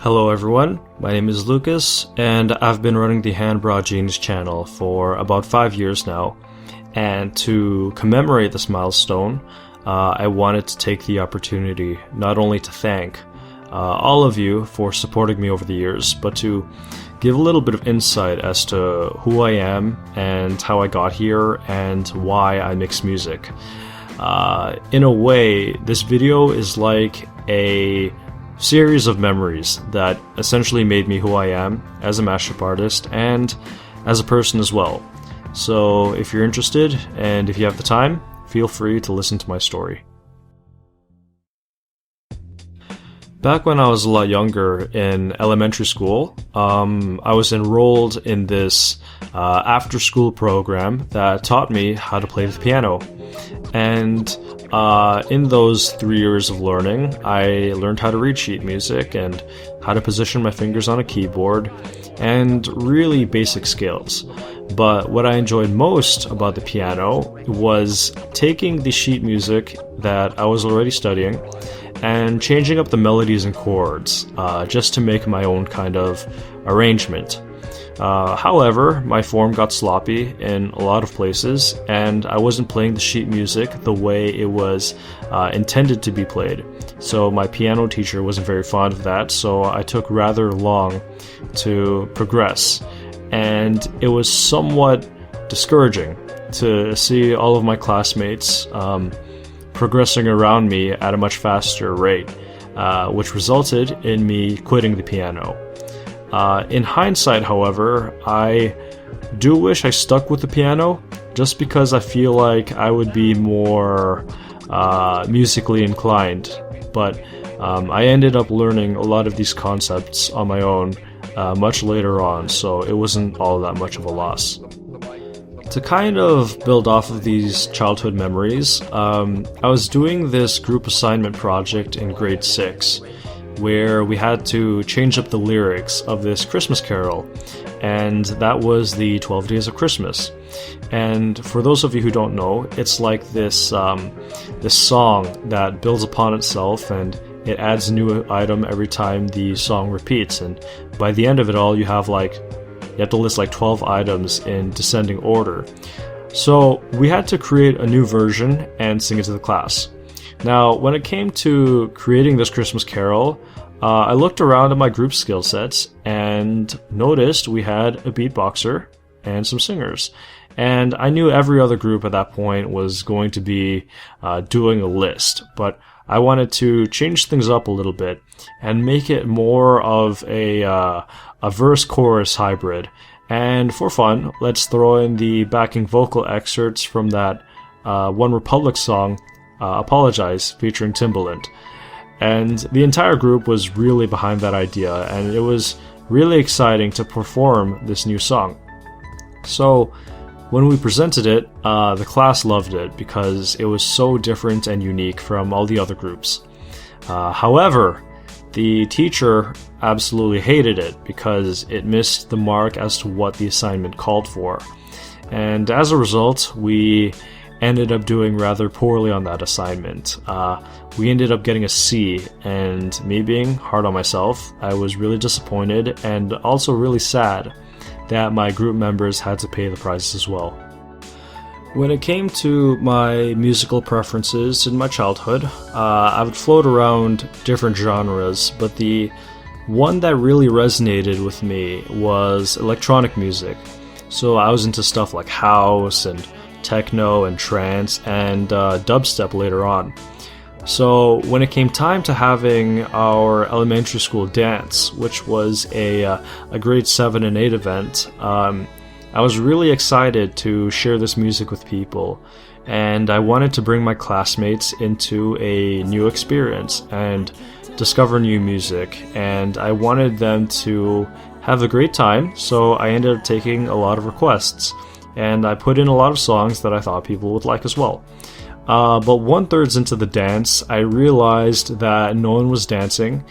Hello everyone, my name is Lucas, and I've been running the HandBraJeans channel for about 5 years now. And to commemorate this milestone, I wanted to take the opportunity not only to thank all of you for supporting me over the years, but to give a little bit of insight as to who I am and how I got here and why I mix music. In a way, this video is like a series of memories that essentially made me who I am as a mashup artist and as a person as well. So if you're interested and if you have the time, feel free to listen to my story. Back when I was a lot younger in elementary school, I was enrolled in this after-school program that taught me how to play the piano. And in those 3 years of learning, I learned how to read sheet music and how to position my fingers on a keyboard and really basic skills. But what I enjoyed most about the piano was taking the sheet music that I was already studying and changing up the melodies and chords just to make my own kind of arrangement. However, my form got sloppy in a lot of places, and I wasn't playing the sheet music the way it was intended to be played. So my piano teacher wasn't very fond of that, so I took rather long to progress. And it was somewhat discouraging to see all of my classmates progressing around me at a much faster rate, which resulted in me quitting the piano. In hindsight, however, I do wish I stuck with the piano just because I feel like I would be more musically inclined. But I ended up learning a lot of these concepts on my own much later on, so it wasn't all that much of a loss. To kind of build off of these childhood memories, I was doing this group assignment project in grade 6. Where we had to change up the lyrics of this Christmas carol, and that was the 12 Days of Christmas. And for those of you who don't know, it's like this song that builds upon itself, and it adds a new item every time the song repeats. And by the end of it all, you have to list like 12 items in descending order. So we had to create a new version and sing it to the class. Now, when it came to creating this Christmas carol, I looked around at my group skill sets and noticed we had a beatboxer and some singers. And I knew every other group at that point was going to be doing a list, but I wanted to change things up a little bit and make it more of a verse-chorus hybrid. And for fun, let's throw in the backing vocal excerpts from that One Republic song, Apologize, featuring Timbaland. And the entire group was really behind that idea, and it was really exciting to perform this new song. So when we presented it, the class loved it because it was so different and unique from all the other groups. However, the teacher absolutely hated it because it missed the mark as to what the assignment called for. And as a result, we ended up doing rather poorly on that assignment. We ended up getting a C, and me being hard on myself, I was really disappointed and also really sad that my group members had to pay the price as well. When it came to my musical preferences in my childhood, I would float around different genres, but the one that really resonated with me was electronic music. So I was into stuff like house and techno and trance and dubstep later on. So when it came time to having our elementary school dance, which was a grade 7 and 8 event, I was really excited to share this music with people, and I wanted to bring my classmates into a new experience and discover new music, and I wanted them to have a great time, so I ended up taking a lot of requests. And I put in a lot of songs that I thought people would like as well. But 1/3 into the dance, I realized that no one was dancing,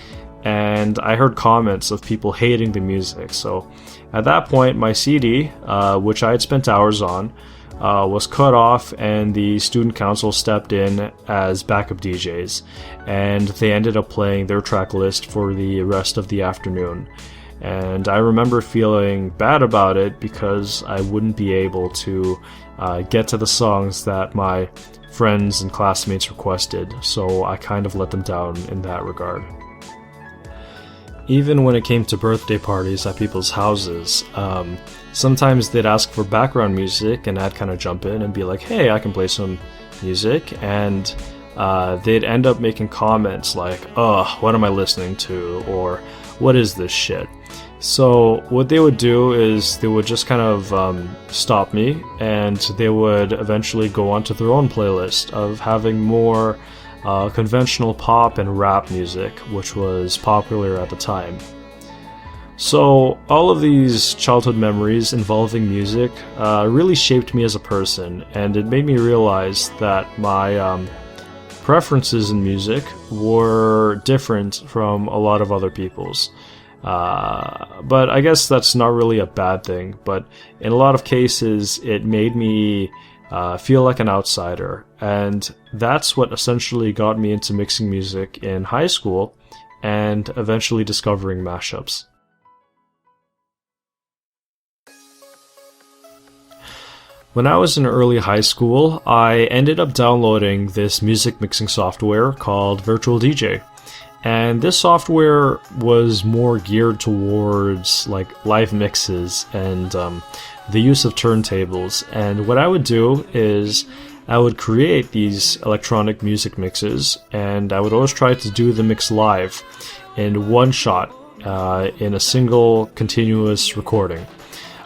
and I heard comments of people hating the music. So at that point, my CD, which I had spent hours on, was cut off, and the student council stepped in as backup DJs, and they ended up playing their track list for the rest of the afternoon. And I remember feeling bad about it because I wouldn't be able to get to the songs that my friends and classmates requested, so I kind of let them down in that regard. Even when it came to birthday parties at people's houses, sometimes they'd ask for background music, and I'd kind of jump in and be like, hey, I can play some music, and they'd end up making comments like, what am I listening to, or what is this shit? So what they would do is they would just kind of stop me, and they would eventually go onto their own playlist of having more conventional pop and rap music, which was popular at the time. So all of these childhood memories involving music really shaped me as a person, and it made me realize that my preferences in music were different from a lot of other people's. But I guess that's not really a bad thing, but in a lot of cases it made me feel like an outsider, and that's what essentially got me into mixing music in high school and eventually discovering mashups. When I was in early high school, I ended up downloading this music mixing software called Virtual DJ. And this software was more geared towards like live mixes and the use of turntables. And what I would do is I would create these electronic music mixes, and I would always try to do the mix live in one shot in a single continuous recording.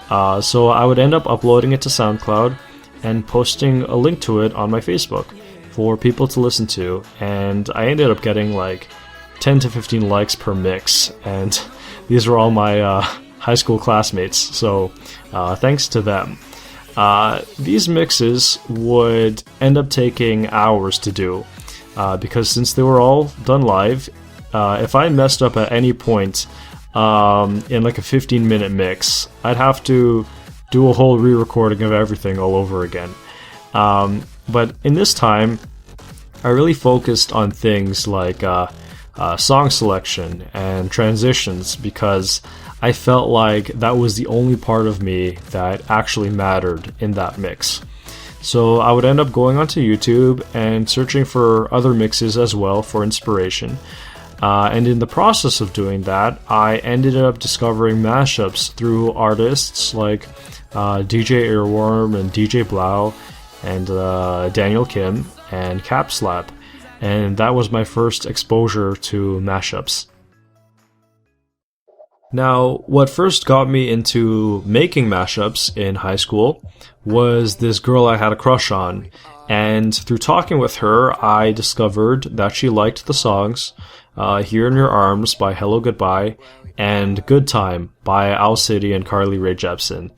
So I would end up uploading it to SoundCloud and posting a link to it on my Facebook for people to listen to, and I ended up getting like 10 to 15 likes per mix, and these were all my high school classmates, so thanks to them. These mixes would end up taking hours to do, because since they were all done live, if I messed up at any point in like a 15-minute mix, I'd have to do a whole re-recording of everything all over again. But in this time, I really focused on things like song selection and transitions, because I felt like that was the only part of me that actually mattered in that mix. So I would end up going onto YouTube and searching for other mixes as well for inspiration. And in the process of doing that, I ended up discovering mashups through artists like DJ Earworm and DJ Blau and Daniel Kim and Capslap. And that was my first exposure to mashups. Now, what first got me into making mashups in high school was this girl I had a crush on, and through talking with her, I discovered that she liked the songs Here in Your Arms by Hello Goodbye and Good Time by Owl City and Carly Rae Jepsen.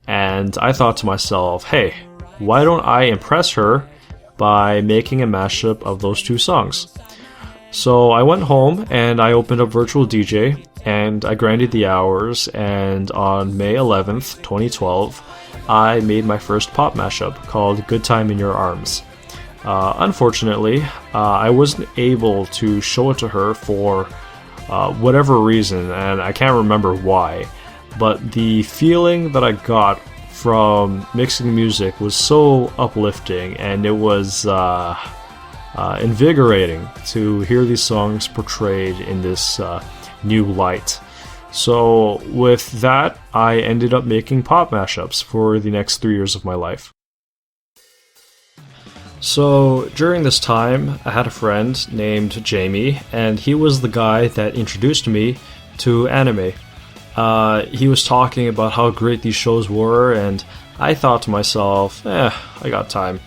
And I thought to myself, hey, why don't I impress her by making a mashup of those two songs? So I went home and I opened up Virtual DJ and I grinded the hours, and on May 11th, 2012, I made my first pop mashup called Good Time in Your Arms. Unfortunately, I wasn't able to show it to her for whatever reason, and I can't remember why, but the feeling that I got from mixing music was so uplifting, and it was invigorating to hear these songs portrayed in this new light. So with that, I ended up making pop mashups for the next 3 years of my life. So during this time, I had a friend named Jamie, and he was the guy that introduced me to anime. He was talking about how great these shows were, and I thought to myself, I got time.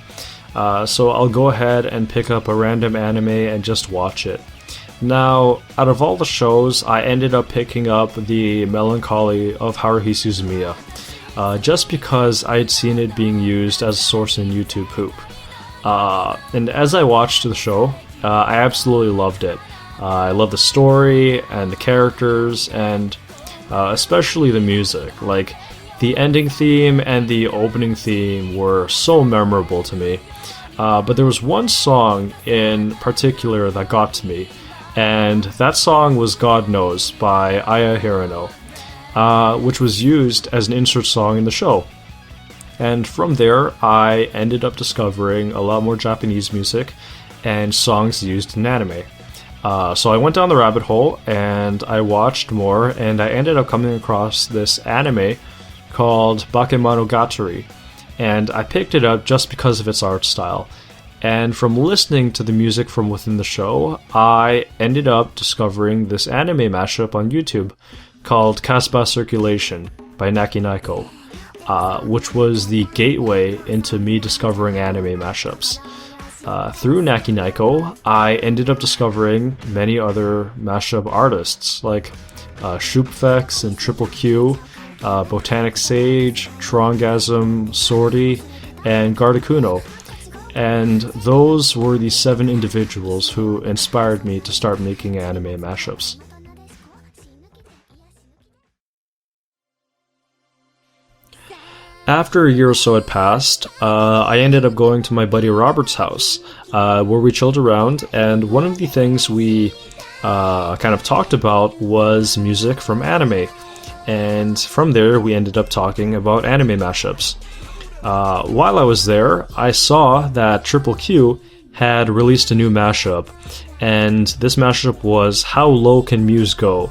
So I'll go ahead and pick up a random anime and just watch it. Now, out of all the shows, I ended up picking up The Melancholy of Haruhi Suzumiya, just because I'd seen it being used as a source in YouTube poop. And as I watched the show, I absolutely loved it. I love the story and the characters, and especially the music. Like, The ending theme and the opening theme were so memorable to me. But there was one song in particular that got to me, and that song was God Knows by Aya Hirano, which was used as an insert song in the show. And from there, I ended up discovering a lot more Japanese music and songs used in anime. So I went down the rabbit hole and I watched more, and I ended up coming across this anime called Bakemonogatari, and I picked it up just because of its art style. And from listening to the music from within the show, I ended up discovering this anime mashup on YouTube called Casbah Circulation by Naki Naiko, which was the gateway into me discovering anime mashups. Through Naki Naiko, I ended up discovering many other mashup artists like Shoopfex and Triple Q, Botanic Sage, Trongasm, Sorty, and Gardakuno. And those were the 7 individuals who inspired me to start making anime mashups. After a year or so had passed, I ended up going to my buddy Robert's house, where we chilled around, and one of the things we kind of talked about was music from anime. And from there, we ended up talking about anime mashups. While I was there, I saw that Triple Q had released a new mashup, and this mashup was How Low Can Muse Go,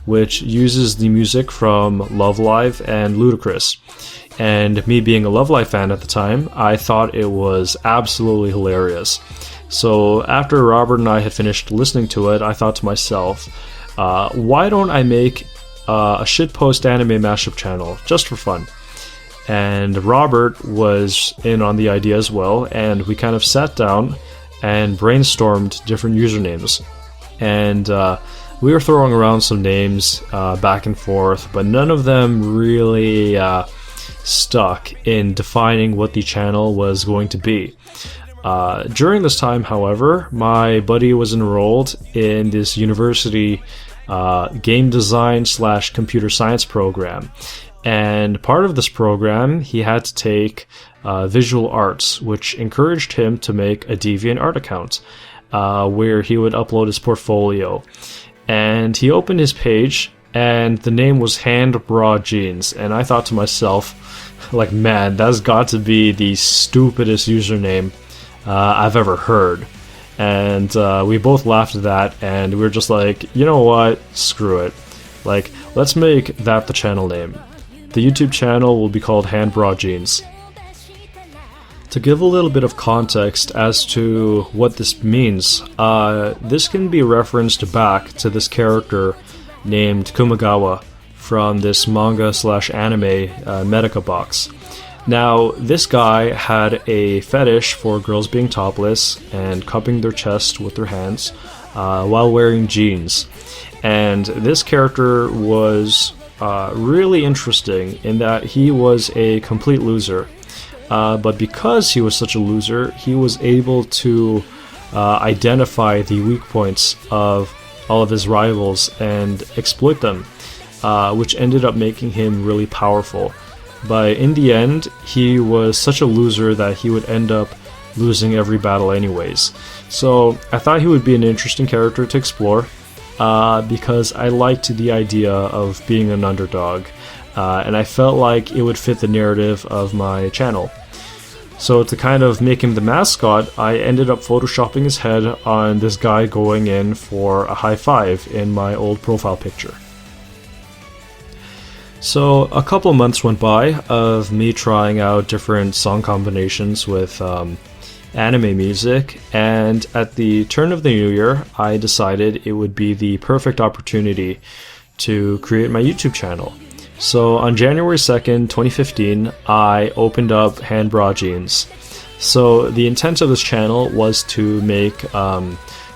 which uses the music from Love Live and Ludacris. And me being a Love Live fan at the time, I thought it was absolutely hilarious. So after Robert and I had finished listening to it, I thought to myself, why don't I make a shitpost anime mashup channel just for fun? And Robert was in on the idea as well, and we kind of sat down and brainstormed different usernames. And we were throwing around some names back and forth, but none of them really stuck in defining what the channel was going to be. During this time, however, my buddy was enrolled in this university game design / computer science program. And part of this program, he had to take visual arts, which encouraged him to make a DeviantArt account, where he would upload his portfolio. And he opened his page, and the name was HandBraJeans. And I thought to myself, like, man, that's got to be the stupidest username I've ever heard. And we both laughed at that, and we were just like, you know what, screw it. Like, let's make that the channel name. The YouTube channel will be called HandBraJeans. To give a little bit of context as to what this means, this can be referenced back to this character named Kumagawa from this manga / anime Medica box. Now, this guy had a fetish for girls being topless and cupping their chest with their hands while wearing jeans. And this character was really interesting in that he was a complete loser. But because he was such a loser, he was able to identify the weak points of all of his rivals and exploit them, which ended up making him really powerful. But in the end, he was such a loser that he would end up losing every battle anyways. So I thought he would be an interesting character to explore, because I liked the idea of being an underdog, and I felt like it would fit the narrative of my channel. So to kind of make him the mascot, I ended up photoshopping his head on this guy going in for a high five in my old profile picture. So a couple months went by of me trying out different song combinations with anime music, and at the turn of the new year, I decided it would be the perfect opportunity to create my YouTube channel. So on January 2nd, 2015, I opened up HandBraJeans. So the intent of this channel was to make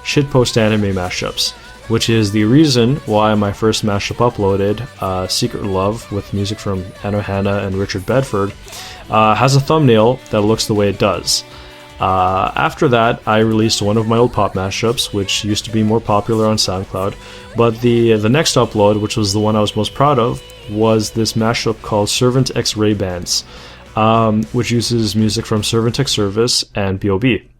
shitpost anime mashups, which is the reason why my first mashup uploaded, Secret Love with music from Anohana and Richard Bedford, has a thumbnail that looks the way it does. After that, I released one of my old pop mashups, which used to be more popular on SoundCloud. But the next upload, which was the one I was most proud of, was this mashup called Servant X Ray Bands, which uses music from Servant X Service and B.O.B.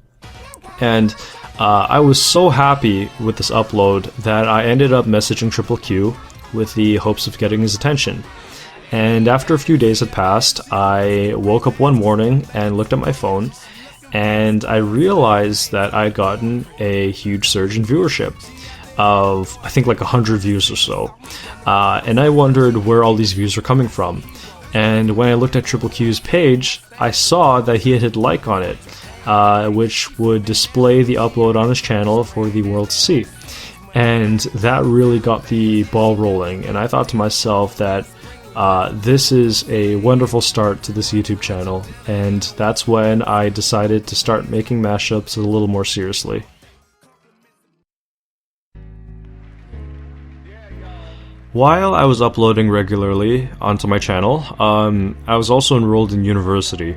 And I was so happy with this upload that I ended up messaging Triple Q with the hopes of getting his attention. And after a few days had passed, I woke up one morning and looked at my phone, and I realized that I'd gotten a huge surge in viewership of, I think, like 100 views or so. And I wondered where all these views were coming from. And when I looked at Triple Q's page, I saw that he had hit like on it, which would display the upload on his channel for the world to see. And that really got the ball rolling, and I thought to myself that this is a wonderful start to this YouTube channel, and that's when I decided to start making mashups a little more seriously. While I was uploading regularly onto my channel, I was also enrolled in university.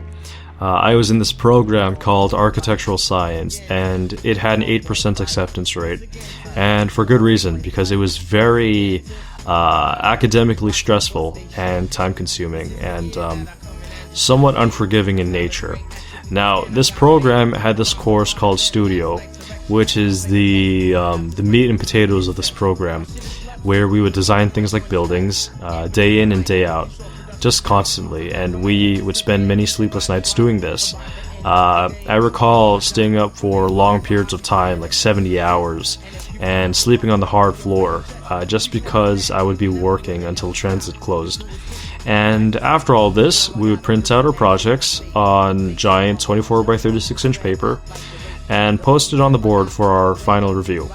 I was in this program called Architectural Science, and it had an 8% acceptance rate, and for good reason, because it was very academically stressful and time-consuming, and somewhat unforgiving in nature. Now, this program had this course called Studio, which is the meat and potatoes of this program, where we would design things like buildings, day in and day out, just constantly, and we would spend many sleepless nights doing this. I recall staying up for long periods of time, like 70 hours, and sleeping on the hard floor, just because I would be working until transit closed. And after all this, we would print out our projects on giant 24 by 36 inch paper and post it on the board for our final review.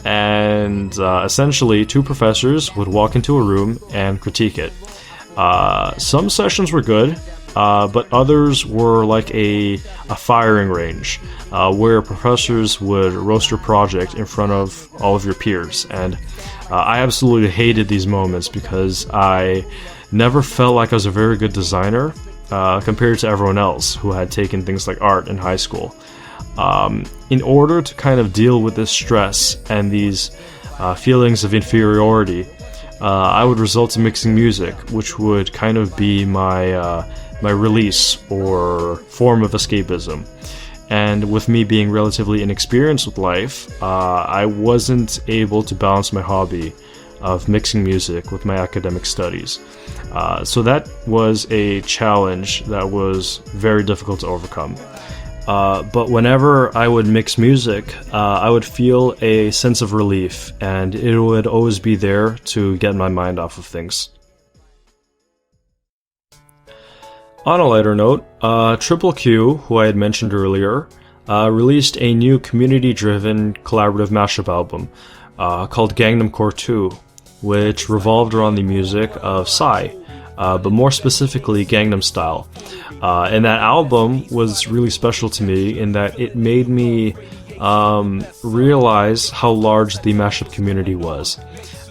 And essentially, two professors would walk into a room and critique it. Some sessions were good, but others were like a firing range, where professors would roast your project in front of all of your peers. And I absolutely hated these moments because I never felt like I was a very good designer compared to everyone else who had taken things like art in high school. In order to kind of deal with this stress and these feelings of inferiority, I would resort to mixing music, which would kind of be my release or form of escapism. And with me being relatively inexperienced with life, I wasn't able to balance my hobby of mixing music with my academic studies. So that was a challenge that was very difficult to overcome. But whenever I would mix music, I would feel a sense of relief, and it would always be there to get my mind off of things. On a lighter note, Triple Q, who I had mentioned earlier, released a new community-driven collaborative mashup album called Gangnam Core 2, which revolved around the music of Psy, but more specifically Gangnam Style. And that album was really special to me in that it made me realize how large the mashup community was.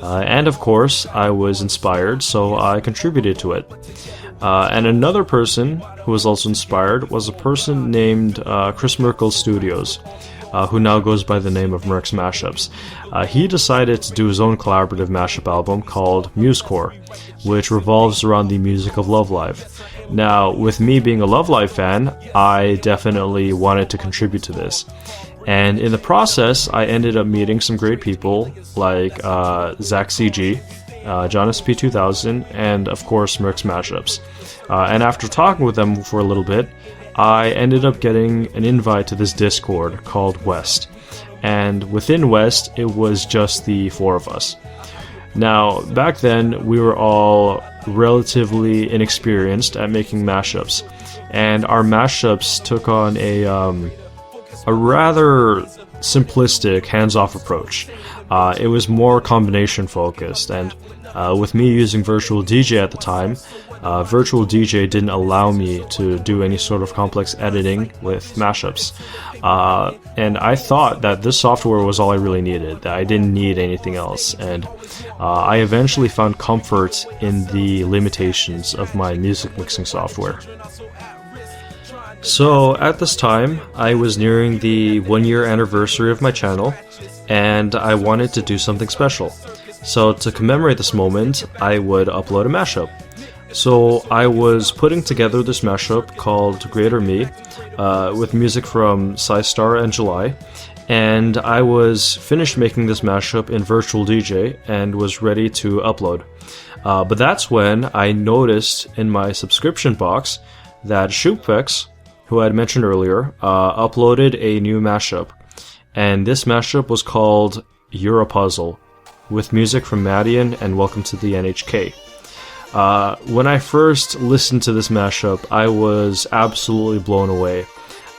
And of course, I was inspired, so I contributed to it. And another person who was also inspired was a person named Chris Merkel Studios, who now goes by the name of Merck's Mashups. He decided to do his own collaborative mashup album called MuseCore, which revolves around the music of Love Live. Now, with me being a Love Live fan, I definitely wanted to contribute to this. And in the process, I ended up meeting some great people like Zach CG, John SP2000, and of course Merck's Mashups. And after talking with them for a little bit, I ended up getting an invite to this Discord called West. And within West, it was just the four of us. Now, back then, we were all relatively inexperienced at making mashups, and our mashups took on a rather simplistic, hands-off approach. It was more combination focused, and with me using Virtual DJ at the time, Virtual DJ didn't allow me to do any sort of complex editing with mashups. And I thought that this software was all I really needed, that I didn't need anything else. And I eventually found comfort in the limitations of my music mixing software. So at this time, I was nearing the 1 year anniversary of my channel, and I wanted to do something special. So to commemorate this moment, I would upload a mashup. So I was putting together this mashup called Greater Me, with music from Star and July, and I was finished making this mashup in Virtual DJ and was ready to upload. But that's when I noticed in my subscription box that Shoopfx, who I had mentioned earlier, uploaded a new mashup. And this mashup was called You're a Puzzle, with music from Madian and Welcome to the NHK. When I first listened to this mashup, I was absolutely blown away.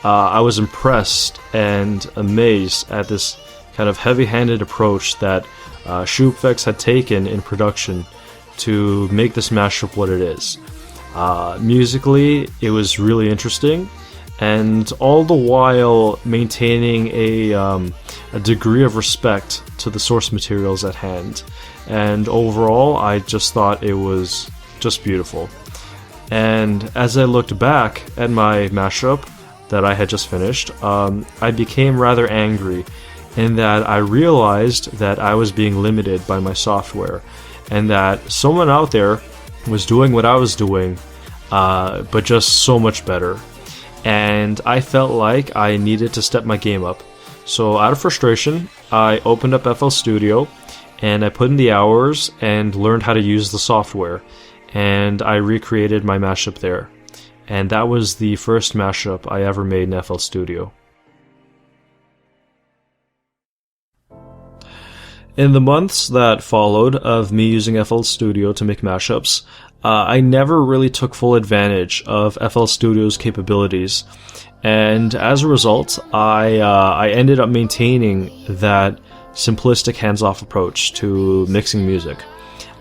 I was impressed and amazed at this kind of heavy-handed approach that Shoopfx had taken in production to make this mashup what it is. Musically, it was really interesting, and all the while maintaining a degree of respect to the source materials at hand. And overall, I just thought it was just beautiful. And as I looked back at my mashup that I had just finished, I became rather angry in that I realized that I was being limited by my software, and that someone out there was doing what I was doing, but just so much better. And I felt like I needed to step my game up. So out of frustration, I opened up FL Studio and I put in the hours and learned how to use the software, and I recreated my mashup there. And that was the first mashup I ever made in FL Studio. In the months that followed of me using FL Studio to make mashups, I never really took full advantage of FL Studio's capabilities, and as a result, I ended up maintaining that simplistic hands-off approach to mixing music.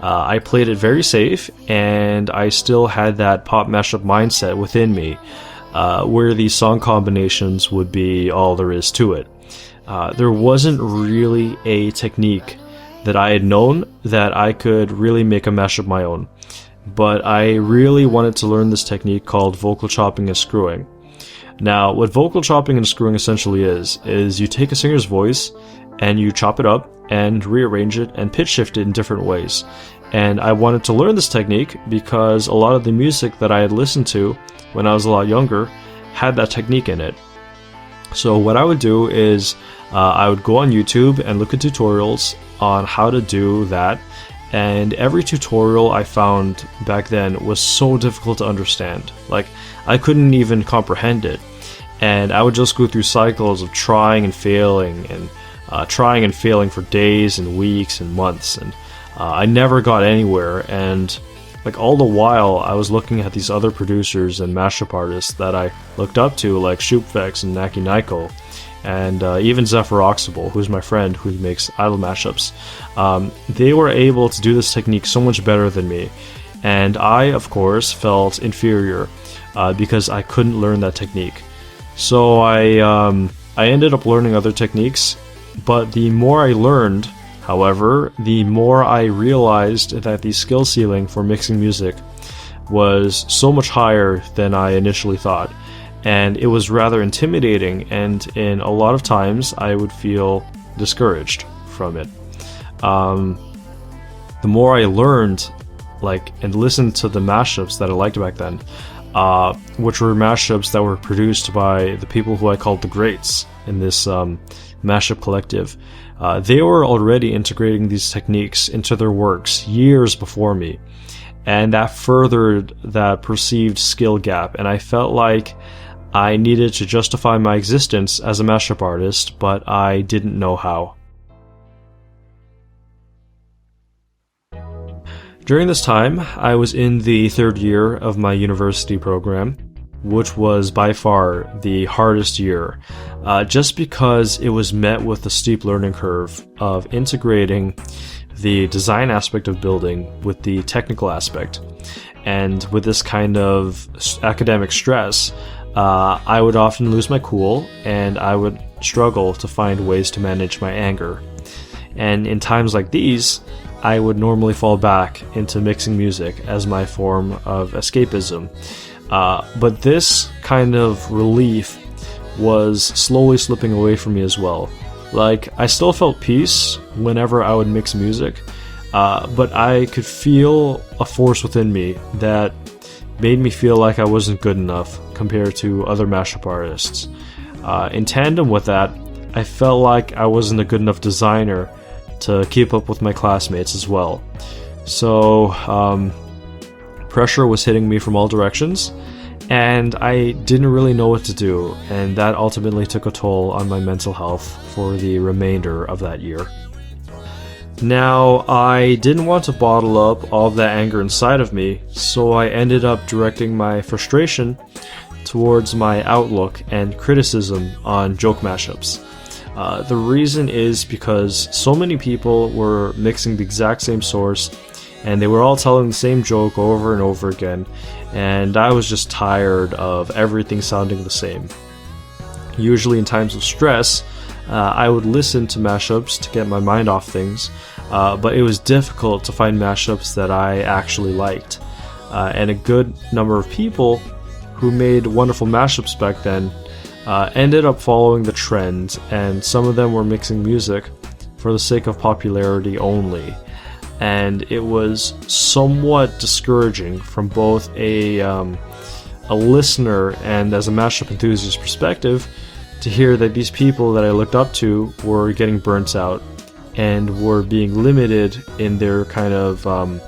I played it very safe, and I still had that pop mashup mindset within me, where these song combinations would be all there is to it. There wasn't really a technique that I had known that I could really make a mashup my own, but I really wanted to learn this technique called vocal chopping and screwing. Now, what vocal chopping and screwing essentially is you take a singer's voice and you chop it up and rearrange it and pitch shift it in different ways. And I wanted to learn this technique because a lot of the music that I had listened to when I was a lot younger had that technique in it. So what I would do is I would go on YouTube and look at tutorials on how to do that, and every tutorial I found back then was so difficult to understand. Like, I couldn't even comprehend it, and I would just go through cycles of trying and failing for days and weeks and months, and I never got anywhere. And like, all the while I was looking at these other producers and mashup artists that I looked up to, like Shoopfx and Naki Naiko, and even Zephyroxable, who's my friend who makes idol mashups. They were able to do this technique so much better than me, and I, of course, felt inferior because I couldn't learn that technique. So I ended up learning other techniques, but the more I learned, however, the more I realized that the skill ceiling for mixing music was so much higher than I initially thought, and it was rather intimidating, and in a lot of times I would feel discouraged from it. The more I learned, and listened to the mashups that I liked back then, which were mashups that were produced by the people who I called the greats in this mashup collective, they were already integrating these techniques into their works years before me, and that furthered that perceived skill gap, and I felt like I needed to justify my existence as a mashup artist, but I didn't know how. During this time, I was in the third year of my university program, which was by far the hardest year, just because it was met with a steep learning curve of integrating the design aspect of building with the technical aspect. And with this kind of academic stress, I would often lose my cool, and I would struggle to find ways to manage my anger. And in times like these, I would normally fall back into mixing music as my form of escapism. But this kind of relief was slowly slipping away from me as well. Like, I still felt peace whenever I would mix music, but I could feel a force within me that made me feel like I wasn't good enough compared to other mashup artists. In tandem with that, I felt like I wasn't a good enough designer to keep up with my classmates as well. So, pressure was hitting me from all directions, and I didn't really know what to do, and that ultimately took a toll on my mental health for the remainder of that year. Now, I didn't want to bottle up all of that anger inside of me, so I ended up directing my frustration towards my outlook and criticism on joke mashups. The reason is because so many people were mixing the exact same source, and they were all telling the same joke over and over again, and I was just tired of everything sounding the same. Usually in times of stress, I would listen to mashups to get my mind off things, but it was difficult to find mashups that I actually liked. And a good number of people who made wonderful mashups back then ended up following the trend, and some of them were mixing music for the sake of popularity only. And it was somewhat discouraging from both a listener and as a mashup enthusiast perspective to hear that these people that I looked up to were getting burnt out and were being limited in their kind of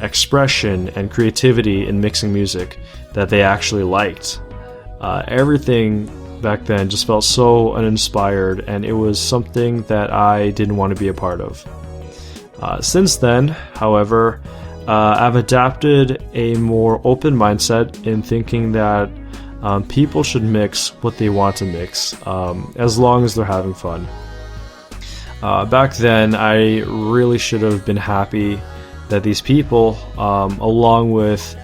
expression and creativity in mixing music that they actually liked. Everything back then just felt so uninspired, and it was something that I didn't want to be a part of. Since then, however, I've adapted a more open mindset in thinking that people should mix what they want to mix, as long as they're having fun. Back then, I really should have been happy that these people, along with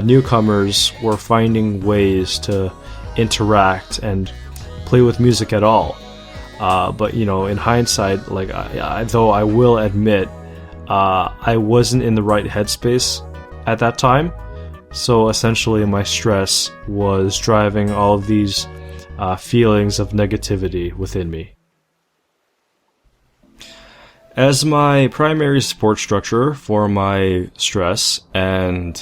newcomers, were finding ways to interact and play with music at all. But in hindsight, though I will admit, I wasn't in the right headspace at that time. So essentially, my stress was driving all of these feelings of negativity within me. As my primary support structure for my stress and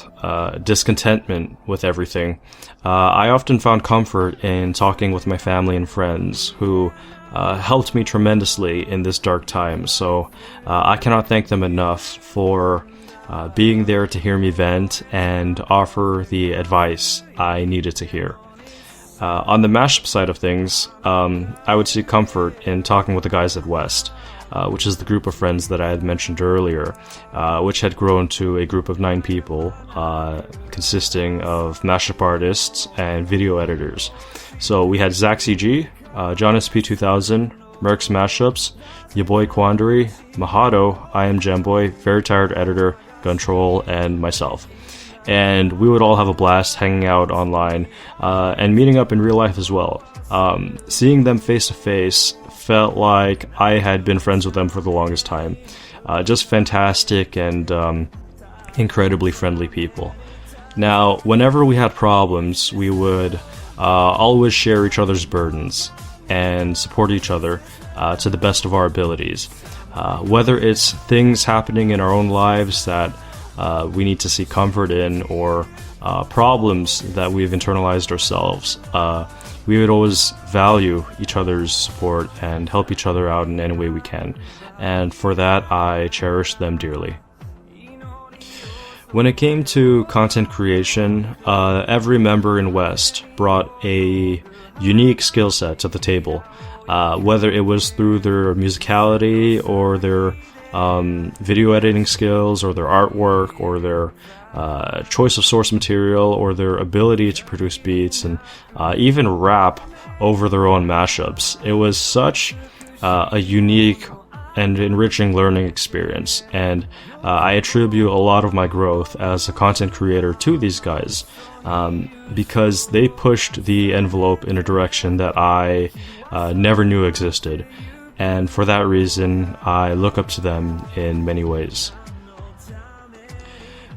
discontentment with everything, I often found comfort in talking with my family and friends who helped me tremendously in this dark time. So I cannot thank them enough for being there to hear me vent and offer the advice I needed to hear. On the mashup side of things, I would seek comfort in talking with the guys at West, which is the group of friends that I had mentioned earlier, which had grown to a group of 9 people, consisting of mashup artists and video editors. So we had Zach CG, John SP2000, Merck's Mashups, your boy Quandary, Mahado, I am Jamboy, Very Tired Editor, Guntroll, and myself. And we would all have a blast hanging out online and meeting up in real life as well. Seeing them face to face felt like I had been friends with them for the longest time. Just fantastic and incredibly friendly people. Now, whenever we had problems, we would always share each other's burdens and support each other to the best of our abilities. Whether it's things happening in our own lives that we need to seek comfort in, or problems that we've internalized ourselves, we would always value each other's support and help each other out in any way we can. And for that, I cherish them dearly. When it came to content creation, every member in West brought a unique skill set to the table, whether it was through their musicality or their video editing skills or their artwork or their choice of source material or their ability to produce beats and even rap over their own mashups. It was such a unique and enriching learning experience, and I attribute a lot of my growth as a content creator to these guys, because they pushed the envelope in a direction that I never knew existed, and for that reason I look up to them in many ways.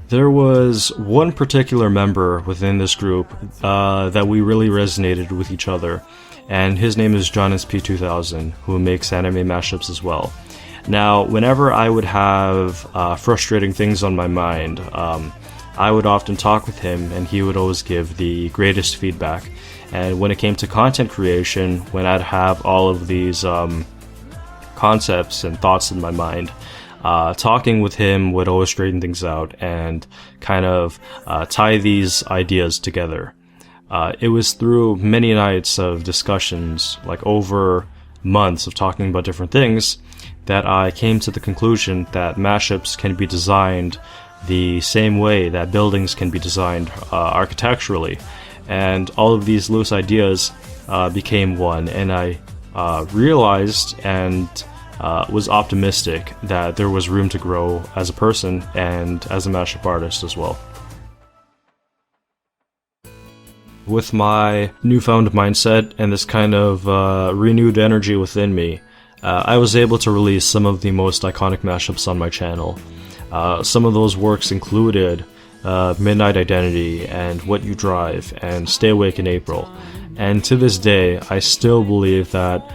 There was one particular member within this group that we really resonated with each other, and his name is JohnSP2000, who makes anime mashups as well. Now, whenever I would have frustrating things on my mind, I would often talk with him, and he would always give the greatest feedback. And when it came to content creation, when I'd have all of these concepts and thoughts in my mind, talking with him would always straighten things out and kind of tie these ideas together. It was through many nights of discussions, like over months of talking about different things, that I came to the conclusion that mashups can be designed the same way that buildings can be designed architecturally. And all of these loose ideas became one, and I realized and was optimistic that there was room to grow as a person and as a mashup artist as well. With my newfound mindset and this kind of renewed energy within me, I was able to release some of the most iconic mashups on my channel. Some of those works included Midnight Identity and What You Drive and Stay Awake in April. And to this day, I still believe that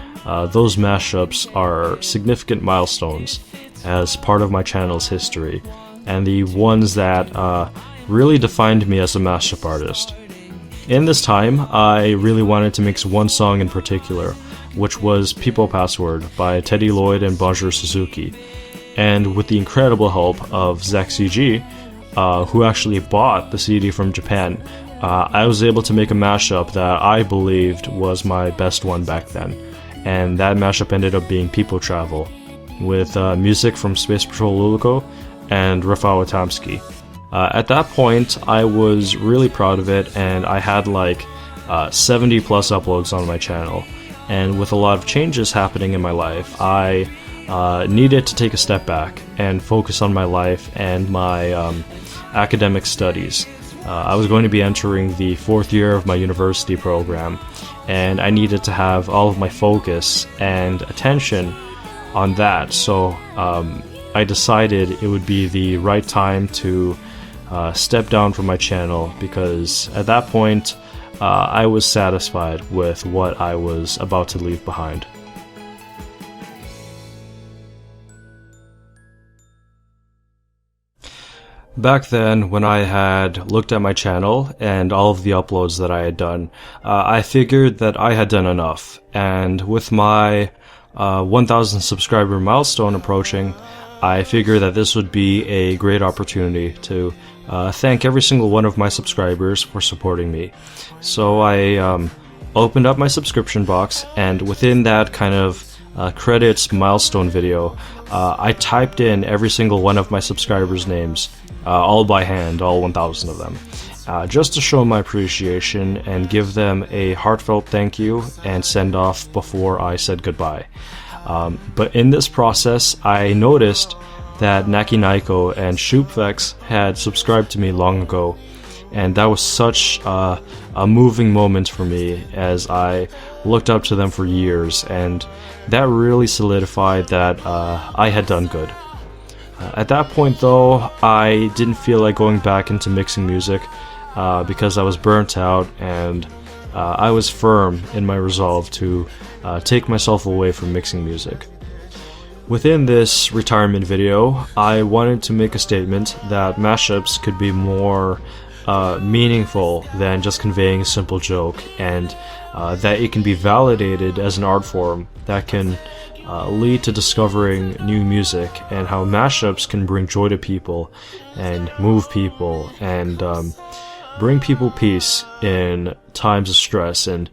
those mashups are significant milestones as part of my channel's history, and the ones that really defined me as a mashup artist. In this time, I really wanted to mix one song in particular, which was People Password by Teddy Lloyd and Bonjour Suzuki. And with the incredible help of Zach CG, who actually bought the CD from Japan, I was able to make a mashup that I believed was my best one back then. And that mashup ended up being People Travel, with music from Space Patrol Luluko and Rafał Atamski. At that point, I was really proud of it, and I had like 70 plus uploads on my channel. And with a lot of changes happening in my life, I needed to take a step back and focus on my life and my academic studies. I was going to be entering the 4th year of my university program, and I needed to have all of my focus and attention on that. So I decided it would be the right time to step down from my channel, because at that point I was satisfied with what I was about to leave behind. Back then, when I had looked at my channel and all of the uploads that I had done, I figured that I had done enough. And with my 1,000 subscriber milestone approaching, I figured that this would be a great opportunity to thank every single one of my subscribers for supporting me. So I opened up my subscription box, and within that kind of credits milestone video, I typed in every single one of my subscribers' names, all by hand, all 1,000 of them, just to show my appreciation and give them a heartfelt thank you and send off before I said goodbye. But in this process, I noticed that Naki Naiko and Shoopvex had subscribed to me long ago, and that was such a moving moment for me, as I looked up to them for years, and that really solidified that I had done good. At that point though, I didn't feel like going back into mixing music because I was burnt out, and I was firm in my resolve to take myself away from mixing music. Within this retirement video, I wanted to make a statement that mashups could be more meaningful than just conveying a simple joke, and that it can be validated as an art form that can lead to discovering new music, and how mashups can bring joy to people and move people and bring people peace in times of stress, and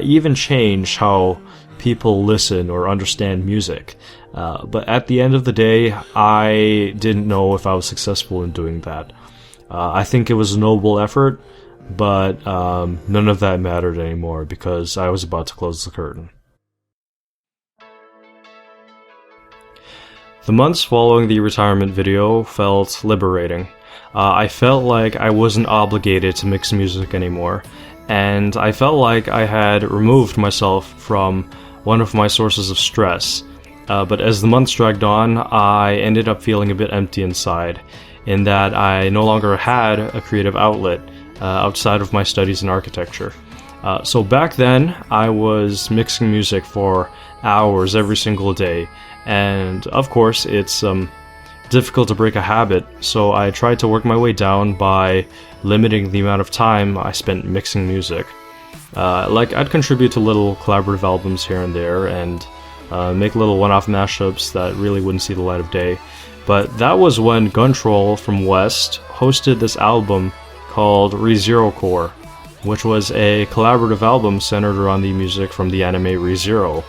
even change how people listen or understand music. But at the end of the day, I didn't know if I was successful in doing that. I think it was a noble effort, but none of that mattered anymore because I was about to close the curtain. The months following the retirement video felt liberating. I felt like I wasn't obligated to mix music anymore, and I felt like I had removed myself from one of my sources of stress. But as the months dragged on, I ended up feeling a bit empty inside, in that I no longer had a creative outlet outside of my studies in architecture. So back then, I was mixing music for hours every single day, and of course, it's difficult to break a habit, so I tried to work my way down by limiting the amount of time I spent mixing music. Like, I'd contribute to little collaborative albums here and there, and make little one-off mashups that really wouldn't see the light of day. But that was when Guntroll from West hosted this album called ReZero Core, which was a collaborative album centered around the music from the anime ReZero.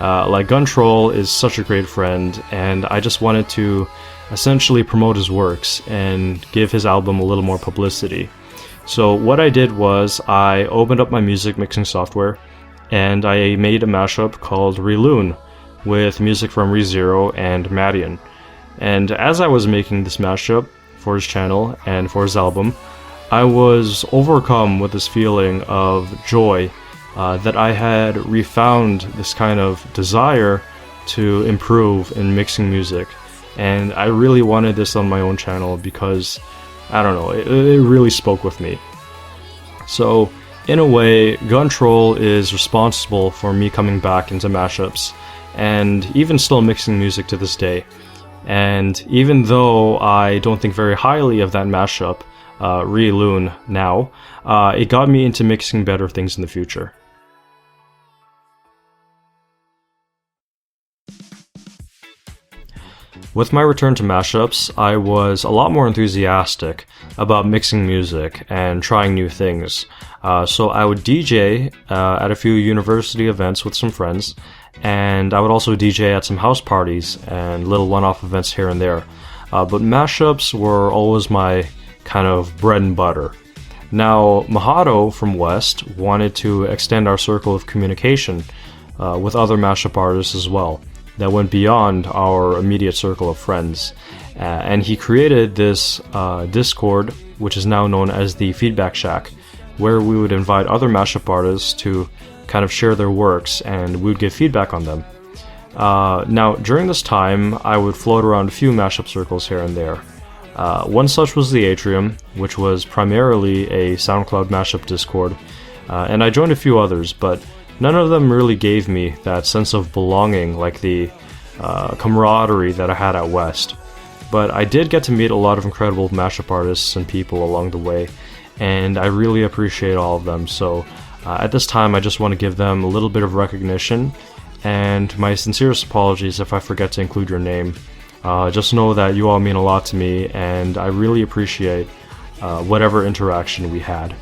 Like, Guntroll is such a great friend, and I just wanted to essentially promote his works and give his album a little more publicity. So what I did was I opened up my music mixing software and I made a mashup called Reloon with music from ReZero and Madian. And as I was making this mashup for his channel and for his album, I was overcome with this feeling of joy that I had refound this kind of desire to improve in mixing music. And I really wanted this on my own channel because, I don't know, it really spoke with me. So, in a way, Guntroll is responsible for me coming back into mashups, and even still mixing music to this day. And even though I don't think very highly of that mashup, Reloon now, it got me into mixing better things in the future. With my return to mashups, I was a lot more enthusiastic about mixing music and trying new things. So I would DJ at a few university events with some friends, and I would also DJ at some house parties and little one-off events here and there. But mashups were always my kind of bread and butter. Now, Mahato from West wanted to extend our circle of communication with other mashup artists as well, that went beyond our immediate circle of friends. And he created this Discord, which is now known as the Feedback Shack, where we would invite other mashup artists to kind of share their works, and we would give feedback on them. Now, during this time, I would float around a few mashup circles here and there. One such was the Atrium, which was primarily a SoundCloud mashup Discord, and I joined a few others, but none of them really gave me that sense of belonging like the camaraderie that I had at West. But I did get to meet a lot of incredible mashup artists and people along the way, and I really appreciate all of them. So at this time, I just want to give them a little bit of recognition, and my sincerest apologies if I forget to include your name. Just know that you all mean a lot to me, and I really appreciate whatever interaction we had.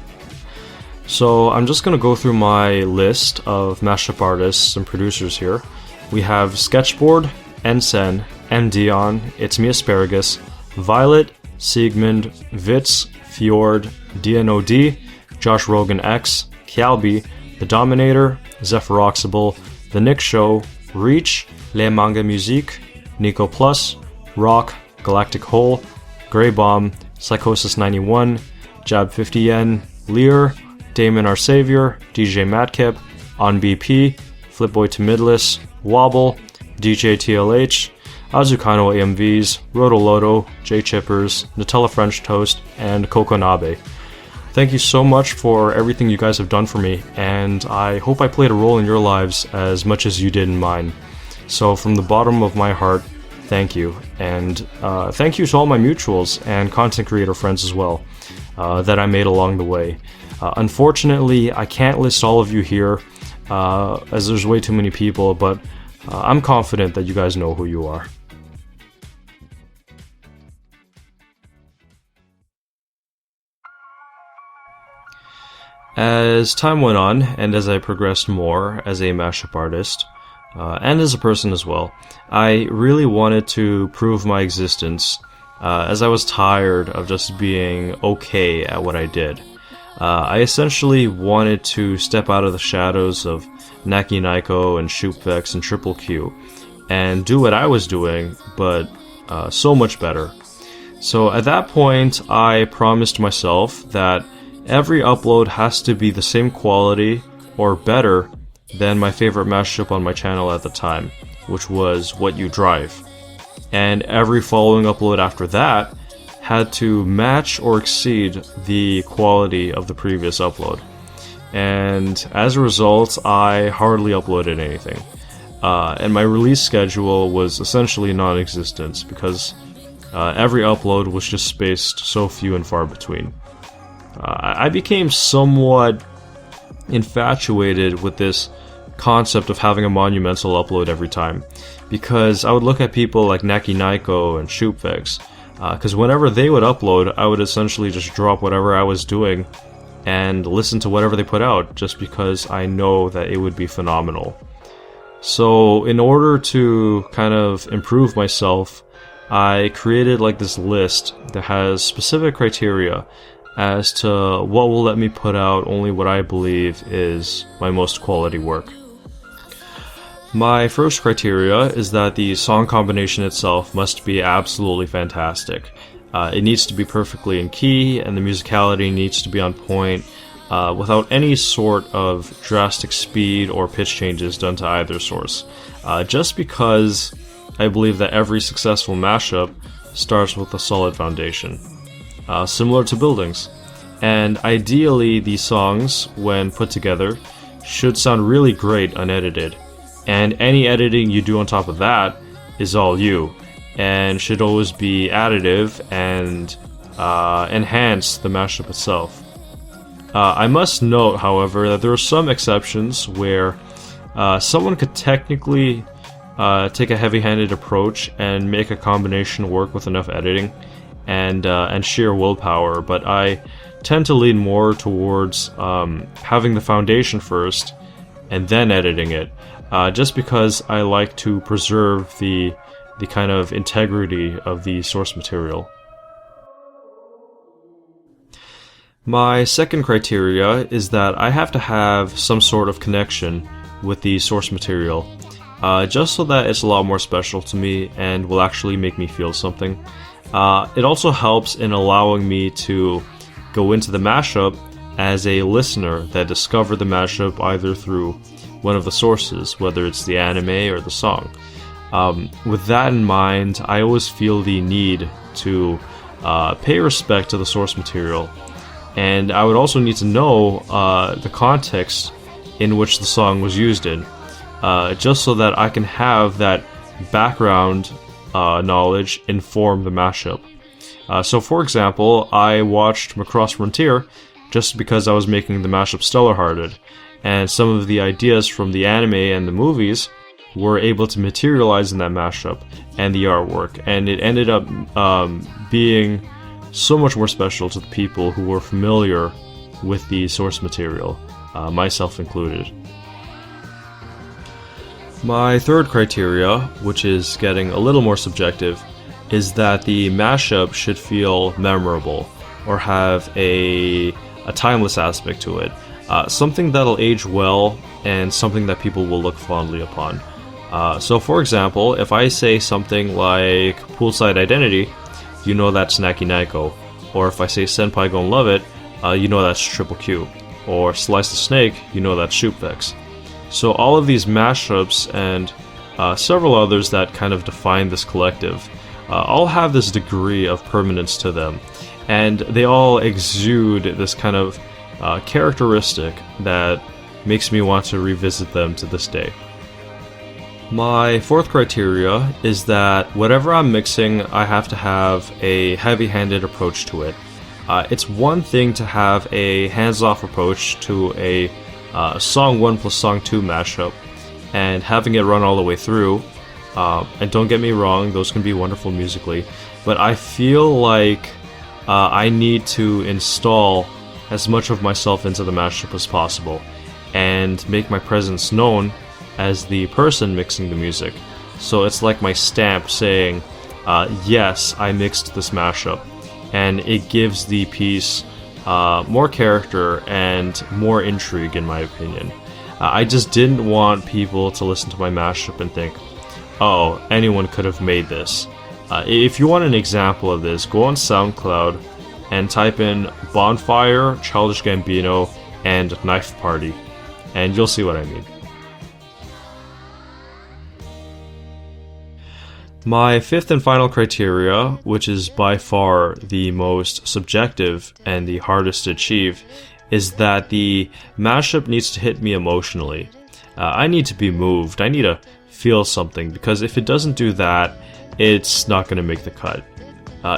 So I'm just going to go through my list of mashup artists and producers here. We have Sketchboard, Ensen, M. Dion, It's Me Asparagus, Violet, Siegmund, Vitz, Fjord, DNOD, Josh Rogan X, Kialbi, The Dominator, Zephyroxable, The Nick Show, Reach, Le Manga Musique, Nico Plus, Rock, Galactic Hole, Grey Bomb, Psychosis 91, Jab 50 Yen, Lear, Damon Our Savior, DJ Madcap, On BP, Flipboy to Midless, Wobble, DJ TLH, Azukano AMVs, Roto Loto, J Chippers, Nutella French Toast, and Kokonabe. Thank you so much for everything you guys have done for me, and I hope I played a role in your lives as much as you did in mine. So from the bottom of my heart, thank you. And thank you to all my mutuals and content creator friends as well that I made along the way. Unfortunately, I can't list all of you here as there's way too many people, but I'm confident that you guys know who you are. As time went on, and as I progressed more as a mashup artist, and as a person as well, I really wanted to prove my existence, as I was tired of just being okay at what I did. I essentially wanted to step out of the shadows of Naki Naiko and Shoopvex and Triple Q, and do what I was doing, but so much better. So at that point, I promised myself that every upload has to be the same quality or better than my favorite mashup on my channel at the time, which was What You Drive. And every following upload after that had to match or exceed the quality of the previous upload. And as a result, I hardly uploaded anything. And my release schedule was essentially non-existent because every upload was just spaced so few and far between. I became somewhat infatuated with this concept of having a monumental upload every time, because I would look at people like Naki Naiko and Shoopvex, because whenever they would upload, I would essentially just drop whatever I was doing and listen to whatever they put out, just because I know that it would be phenomenal. So in order to kind of improve myself, I created like this list that has specific criteria as to what will let me put out only what I believe is my most quality work. My first criteria is that the song combination itself must be absolutely fantastic. It needs to be perfectly in key, and the musicality needs to be on point, without any sort of drastic speed or pitch changes done to either source. Just because I believe that every successful mashup starts with a solid foundation, similar to buildings. And ideally, these songs, when put together, should sound really great unedited. And any editing you do on top of that is all you, and should always be additive and enhance the mashup itself. I must note, however, that there are some exceptions where someone could technically take a heavy-handed approach and make a combination work with enough editing and sheer willpower, but I tend to lean more towards having the foundation first and then editing it, just because I like to preserve the kind of integrity of the source material. My second criteria is that I have to have some sort of connection with the source material, just so that it's a lot more special to me and will actually make me feel something. It also helps in allowing me to go into the mashup as a listener that discovered the mashup either through one of the sources, whether it's the anime or the song. With that in mind, I always feel the need to pay respect to the source material, and I would also need to know the context in which the song was used in, just so that I can have that background knowledge inform the mashup. So for example, I watched Macross Frontier just because I was making the mashup Stellar Hearted, and some of the ideas from the anime and the movies were able to materialize in that mashup and the artwork, and it ended up being so much more special to the people who were familiar with the source material, myself included. My third criteria, which is getting a little more subjective, is that the mashup should feel memorable or have a timeless aspect to it. Something that'll age well and something that people will look fondly upon. So for example, if I say something like Poolside Identity, you know that's Naki Naiko. Or if I say Senpai Gon Love It, you know that's Triple Q. Or Slice the Snake, you know that's Shoopvex. So all of these mashups and several others that kind of define this collective all have this degree of permanence to them, and they all exude this kind of characteristic that makes me want to revisit them to this day. My fourth criteria is that whatever I'm mixing, I have to have a heavy-handed approach to it. It's one thing to have a hands-off approach to a Song 1 plus Song 2 mashup and having it run all the way through, and don't get me wrong, those can be wonderful musically, but I feel like I need to install as much of myself into the mashup as possible and make my presence known as the person mixing the music. So it's like my stamp saying, yes, I mixed this mashup, and it gives the piece more character and more intrigue, in my opinion. I just didn't want people to listen to my mashup and think, oh, anyone could have made this. If you want an example of this, go on SoundCloud and type in Bonfire, Childish Gambino, and Knife Party, and you'll see what I mean. My fifth and final criteria, which is by far the most subjective and the hardest to achieve, is that the mashup needs to hit me emotionally. I need to be moved. I need to feel something, because if it doesn't do that, it's not going to make the cut.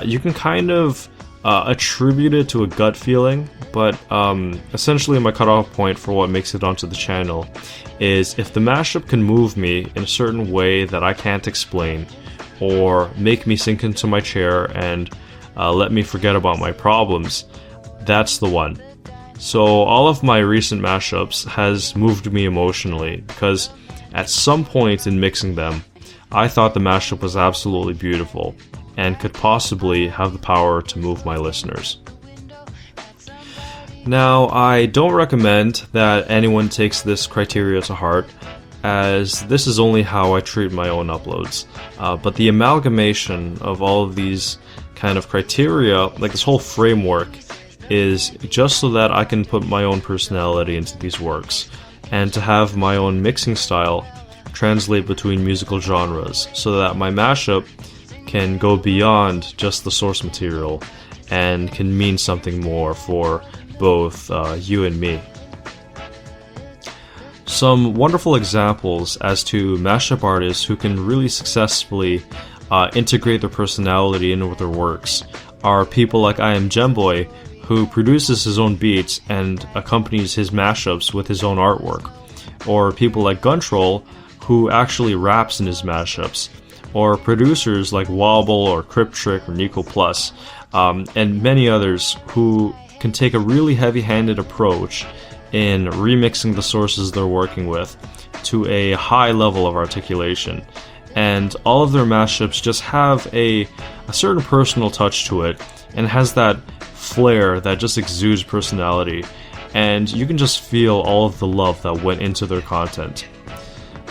You can kind of attribute it to a gut feeling, but essentially my cutoff point for what makes it onto the channel is if the mashup can move me in a certain way that I can't explain, or make me sink into my chair and let me forget about my problems, that's the one. So all of my recent mashups has moved me emotionally, because at some point in mixing them, I thought the mashup was absolutely beautiful and could possibly have the power to move my listeners. Now, I don't recommend that anyone takes this criteria to heart, as this is only how I treat my own uploads. But the amalgamation of all of these kind of criteria, like this whole framework, is just so that I can put my own personality into these works, and to have my own mixing style translate between musical genres, so that my mashup can go beyond just the source material and can mean something more for both you and me. Some wonderful examples as to mashup artists who can really successfully integrate their personality into their works are people like HandBraJeans, who produces his own beats and accompanies his mashups with his own artwork, or people like Guntroll, who actually raps in his mashups, or producers like Wobble or Cryptrick or Nico Plus, and many others who can take a really heavy-handed approach in remixing the sources they're working with to a high level of articulation. And all of their mashups just have a certain personal touch to it, and has that flair that just exudes personality, and you can just feel all of the love that went into their content.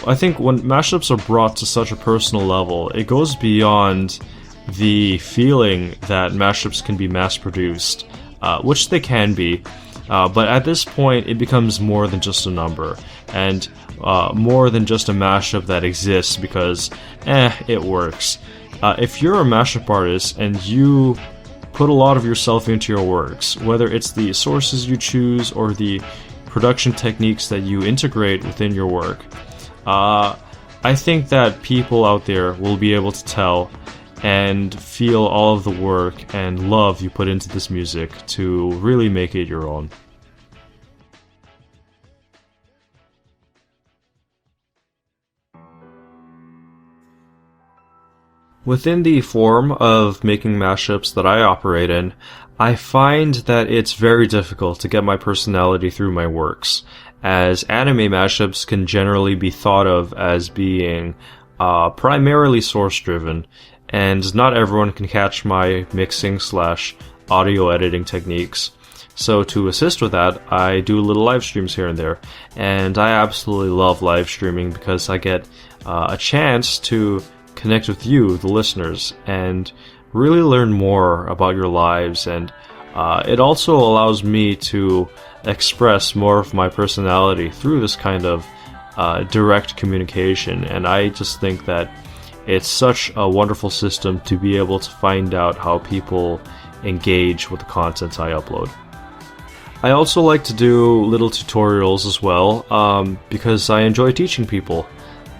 I think when mashups are brought to such a personal level, it goes beyond the feeling that mashups can be mass-produced, which they can be, but at this point it becomes more than just a number, and more than just a mashup that exists because, it works. If you're a mashup artist and you put a lot of yourself into your works, whether it's the sources you choose or the production techniques that you integrate within your work, I think that people out there will be able to tell and feel all of the work and love you put into this music to really make it your own. Within the form of making mashups that I operate in, I find that it's very difficult to get my personality through my works, as anime mashups can generally be thought of as being primarily source-driven, and not everyone can catch my mixing/audio editing techniques. So to assist with that, I do little live streams here and there, and I absolutely love live streaming because I get a chance to connect with you, the listeners, and really learn more about your lives, and it also allows me to express more of my personality through this kind of direct communication, and I just think that it's such a wonderful system to be able to find out how people engage with the content I upload. I also like to do little tutorials as well, because I enjoy teaching people.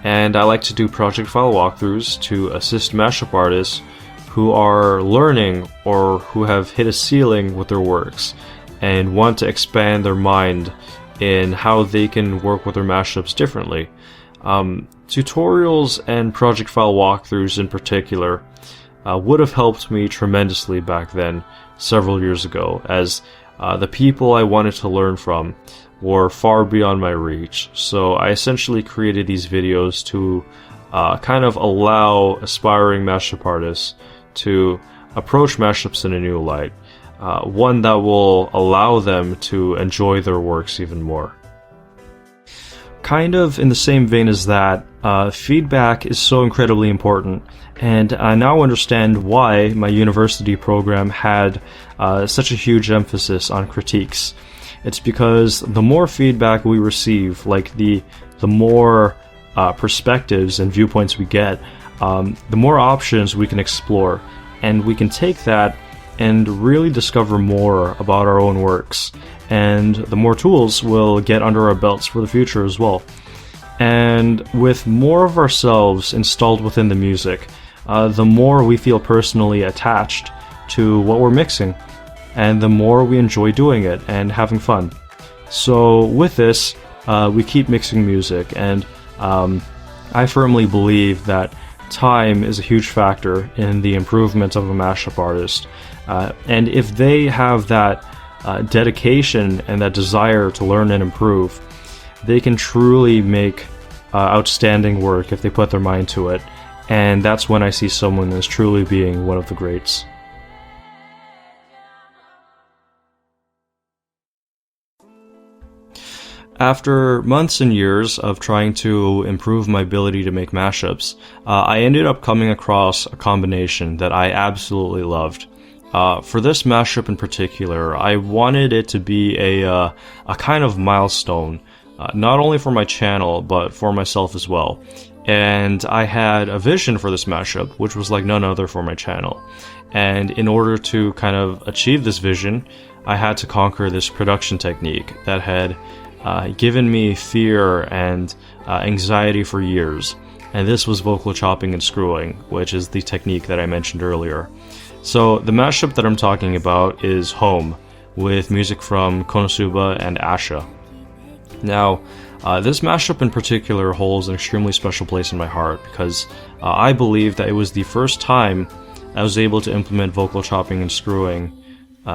And I like to do project file walkthroughs to assist mashup artists who are learning or who have hit a ceiling with their works and want to expand their mind in how they can work with their mashups differently. Tutorials and project file walkthroughs in particular would have helped me tremendously back then, several years ago, as the people I wanted to learn from were far beyond my reach. So I essentially created these videos to kind of allow aspiring mashup artists to approach mashups in a new light, one that will allow them to enjoy their works even more. Kind of in the same vein as that, feedback is so incredibly important, and I now understand why my university program had such a huge emphasis on critiques. It's because the more feedback we receive, like the more perspectives and viewpoints we get, the more options we can explore, and we can take that and really discover more about our own works, and the more tools we'll get under our belts for the future as well. And with more of ourselves installed within the music, the more we feel personally attached to what we're mixing, and the more we enjoy doing it and having fun. So with this, we keep mixing music, and I firmly believe that time is a huge factor in the improvement of a mashup artist. And if they have that dedication and that desire to learn and improve, they can truly make outstanding work if they put their mind to it. And that's when I see someone as truly being one of the greats. After months and years of trying to improve my ability to make mashups, I ended up coming across a combination that I absolutely loved. For this mashup in particular, I wanted it to be a kind of milestone, not only for my channel, but for myself as well. And I had a vision for this mashup, which was like none other for my channel. And in order to kind of achieve this vision, I had to conquer this production technique that had given me fear and anxiety for years. And this was vocal chopping and screwing, which is the technique that I mentioned earlier. So the mashup that I'm talking about is Home, with music from Konosuba and Asha. Now, this mashup in particular holds an extremely special place in my heart because I believe that it was the first time I was able to implement vocal chopping and screwing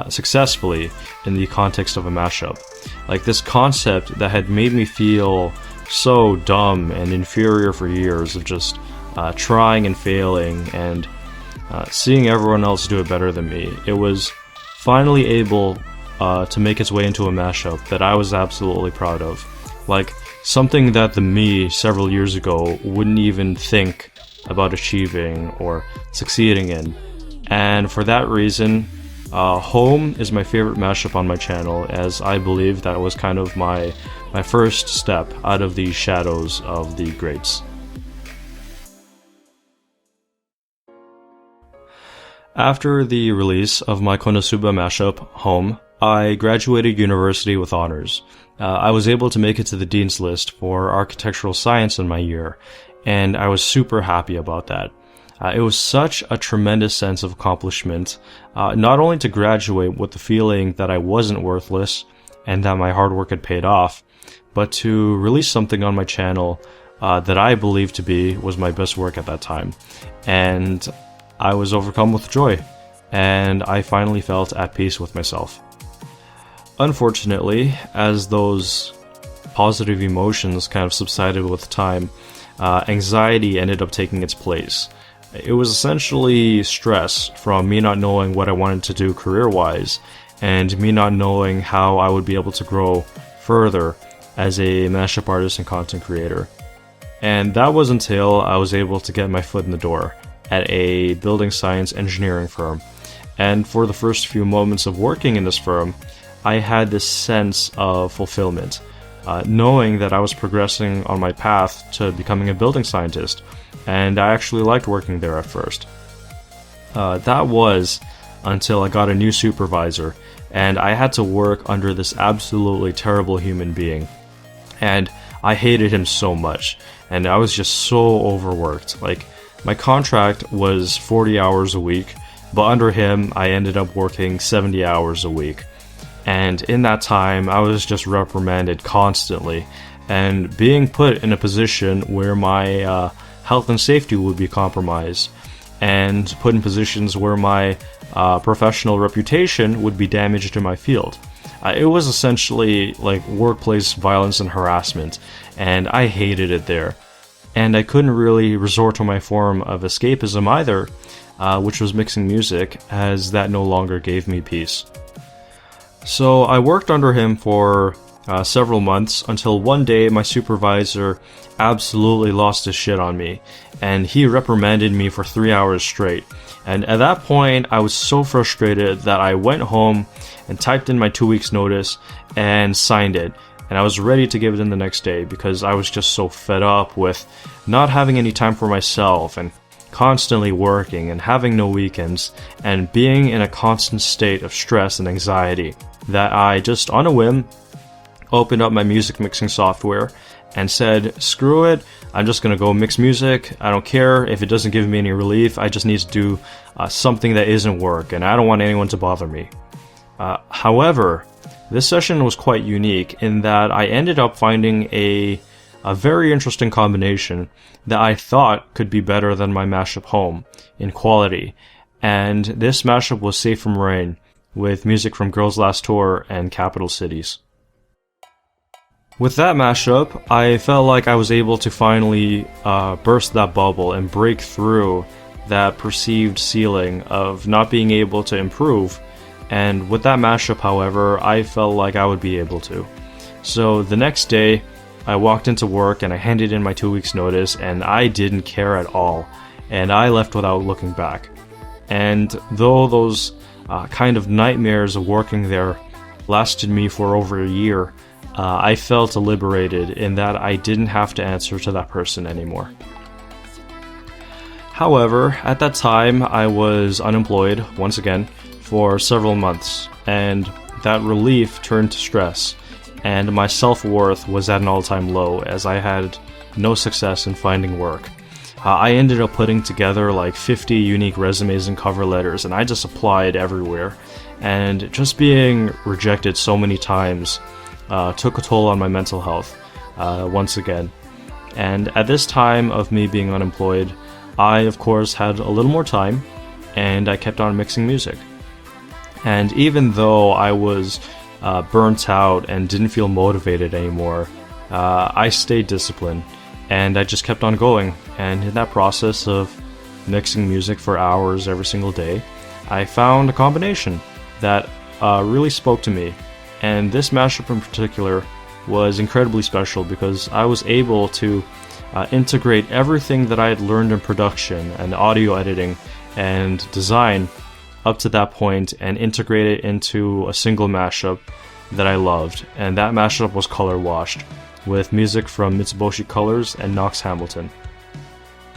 successfully in the context of a mashup. Like, this concept that had made me feel so dumb and inferior for years of just trying and failing and seeing everyone else do it better than me. It was finally able to make its way into a mashup that I was absolutely proud of. Like, something that the me several years ago wouldn't even think about achieving or succeeding in. And for that reason, Home is my favorite mashup on my channel, as I believe that was kind of my first step out of the shadows of the greats. After the release of my Konosuba mashup, Home, I graduated university with honors. I was able to make it to the Dean's List for Architectural Science in my year, and I was super happy about that. It was such a tremendous sense of accomplishment, not only to graduate with the feeling that I wasn't worthless and that my hard work had paid off, but to release something on my channel that I believed to be was my best work at that time. And I was overcome with joy, and I finally felt at peace with myself. Unfortunately, as those positive emotions kind of subsided with time, anxiety ended up taking its place. It was essentially stress from me not knowing what I wanted to do career-wise, and me not knowing how I would be able to grow further as a mashup artist and content creator. And that was until I was able to get my foot in the door at a building science engineering firm. And for the first few moments of working in this firm, I had this sense of fulfillment, knowing that I was progressing on my path to becoming a building scientist, and I actually liked working there at first. That was until I got a new supervisor, and I had to work under this absolutely terrible human being. And I hated him so much, and I was just so overworked. Like, my contract was 40 hours a week, but under him, I ended up working 70 hours a week. And in that time, I was just reprimanded constantly, and being put in a position where my health and safety would be compromised, and put in positions where my professional reputation would be damaged in my field. It was essentially like workplace violence and harassment, and I hated it there. And I couldn't really resort to my form of escapism either, which was mixing music, as that no longer gave me peace. So I worked under him for several months until one day my supervisor absolutely lost his shit on me, and he reprimanded me for 3 hours straight. And at that point, I was so frustrated that I went home and typed in my 2 weeks notice and signed it. And I was ready to give it in the next day because I was just so fed up with not having any time for myself and constantly working and having no weekends, and being in a constant state of stress and anxiety, that I just, on a whim, opened up my music mixing software and said, screw it, I'm just gonna go mix music. I don't care if it doesn't give me any relief. I just need to do something that isn't work, and I don't want anyone to bother me. However, this session was quite unique in that I ended up finding a very interesting combination that I thought could be better than my mashup home in quality. And this mashup was Safe from Rain, with music from Girls Last Tour and Capital Cities. With that mashup, I felt like I was able to finally burst that bubble and break through that perceived ceiling of not being able to improve. And with that mashup, however, I felt like I would be able to. So the next day, I walked into work and I handed in my 2 weeks notice, and I didn't care at all, and I left without looking back. And though those kind of nightmares of working there lasted me for over a year, I felt liberated in that I didn't have to answer to that person anymore. However, at that time, I was unemployed, once again, for several months, and that relief turned to stress, and my self-worth was at an all-time low as I had no success in finding work. I ended up putting together like 50 unique resumes and cover letters, and I just applied everywhere, and just being rejected so many times took a toll on my mental health once again. And at this time of me being unemployed, I of course had a little more time, and I kept on mixing music. And even though I was burnt out and didn't feel motivated anymore, I stayed disciplined, and I just kept on going. And in that process of mixing music for hours every single day, I found a combination that really spoke to me. And this mashup in particular was incredibly special because I was able to integrate everything that I had learned in production and audio editing and design up to that point and integrate it into a single mashup that I loved. And that mashup was color washed, with music from Mitsubishi Colors and Knox Hamilton.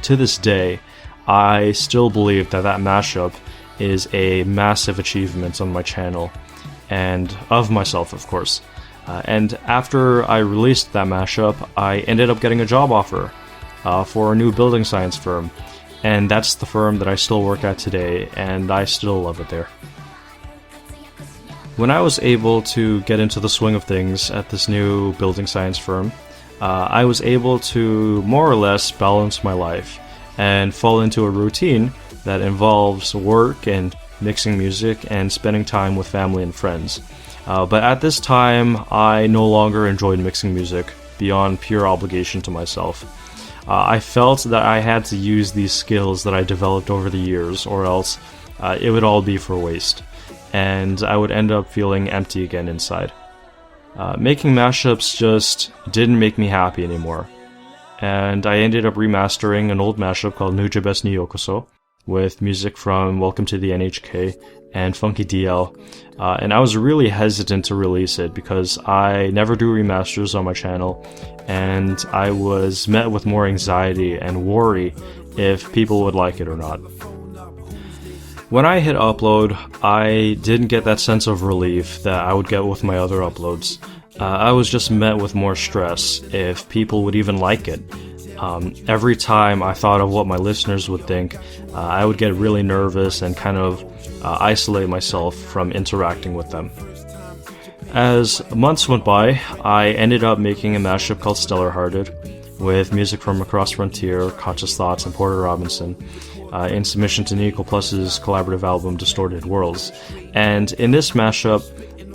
To this day, I still believe that that mashup is a massive achievement on my channel, and of myself, of course. And after I released that mashup, I ended up getting a job offer for a new building science firm, and that's the firm that I still work at today, and I still love it there. When I was able to get into the swing of things at this new building science firm, I was able to more or less balance my life and fall into a routine that involves work and mixing music and spending time with family and friends. But at this time, I no longer enjoyed mixing music beyond pure obligation to myself. I felt that I had to use these skills that I developed over the years, or else it would all be for waste, and I would end up feeling empty again inside. Making mashups just didn't make me happy anymore, and I ended up remastering an old mashup called Nujabes ni Yokoso, with music from Welcome to the NHK and Funky DL, and I was really hesitant to release it because I never do remasters on my channel, and I was met with more anxiety and worry if people would like it or not. When I hit upload, I didn't get that sense of relief that I would get with my other uploads. I was just met with more stress if people would even like it. Every time I thought of what my listeners would think, I would get really nervous and kind of isolate myself from interacting with them. As months went by, I ended up making a mashup called Stellar Hearted, with music from Across Frontier, Conscious Thoughts, and Porter Robinson, in submission to Nico Plus's collaborative album Distorted Worlds. And in this mashup,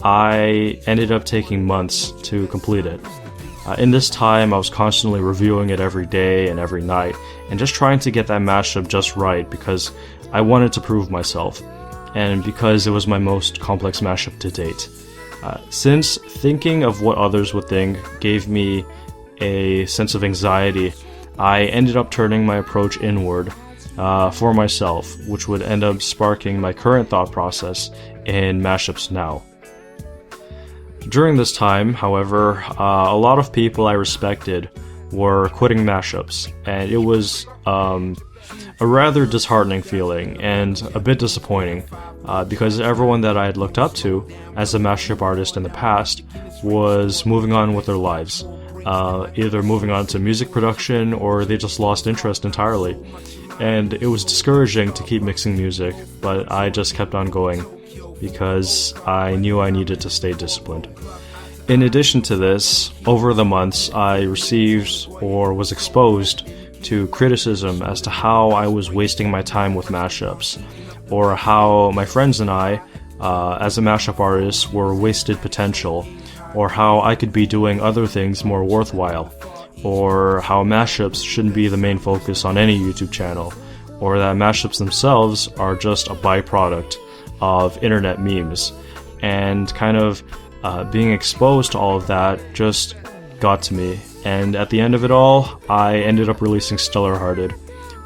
I ended up taking months to complete it. In this time, I was constantly reviewing it every day and every night, and just trying to get that mashup just right because I wanted to prove myself, and because it was my most complex mashup to date. Since thinking of what others would think gave me a sense of anxiety, I ended up turning my approach inward for myself, which would end up sparking my current thought process in mashups now. During this time, however, a lot of people I respected were quitting mashups, and it was a a rather disheartening feeling and a bit disappointing, because everyone that I had looked up to as a mashup artist in the past was moving on with their lives, either moving on to music production or they just lost interest entirely. And it was discouraging to keep mixing music, but I just kept on going because I knew I needed to stay disciplined. In addition to this, over the months I received or was exposed to criticism as to how I was wasting my time with mashups, or how my friends and I, as a mashup artist, were wasted potential, or how I could be doing other things more worthwhile, or how mashups shouldn't be the main focus on any YouTube channel, or that mashups themselves are just a byproduct of internet memes. And kind of being exposed to all of that just got to me. And at the end of it all, I ended up releasing Stellar Hearted,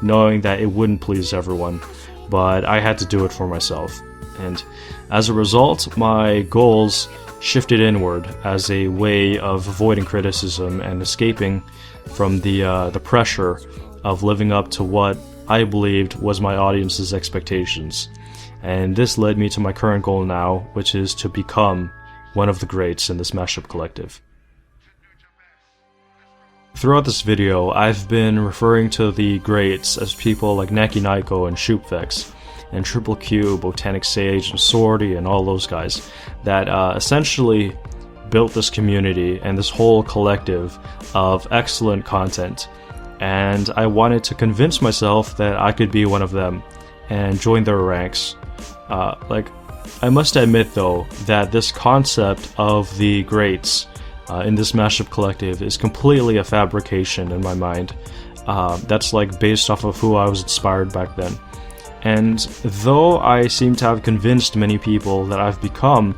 knowing that it wouldn't please everyone, but I had to do it for myself. And as a result, my goals shifted inward as a way of avoiding criticism and escaping from the pressure of living up to what I believed was my audience's expectations. And this led me to my current goal now, which is to become one of the greats in this mashup collective. Throughout this video, I've been referring to the greats as people like Naki Naiko and Shoopvex, and Triple Q, Botanic Sage, and Swordy, and all those guys that essentially built this community and this whole collective of excellent content. And I wanted to convince myself that I could be one of them and join their ranks. I must admit though that this concept of the greats in this mashup collective is completely a fabrication in my mind. That's like based off of who I was inspired back then. And though I seem to have convinced many people that I've become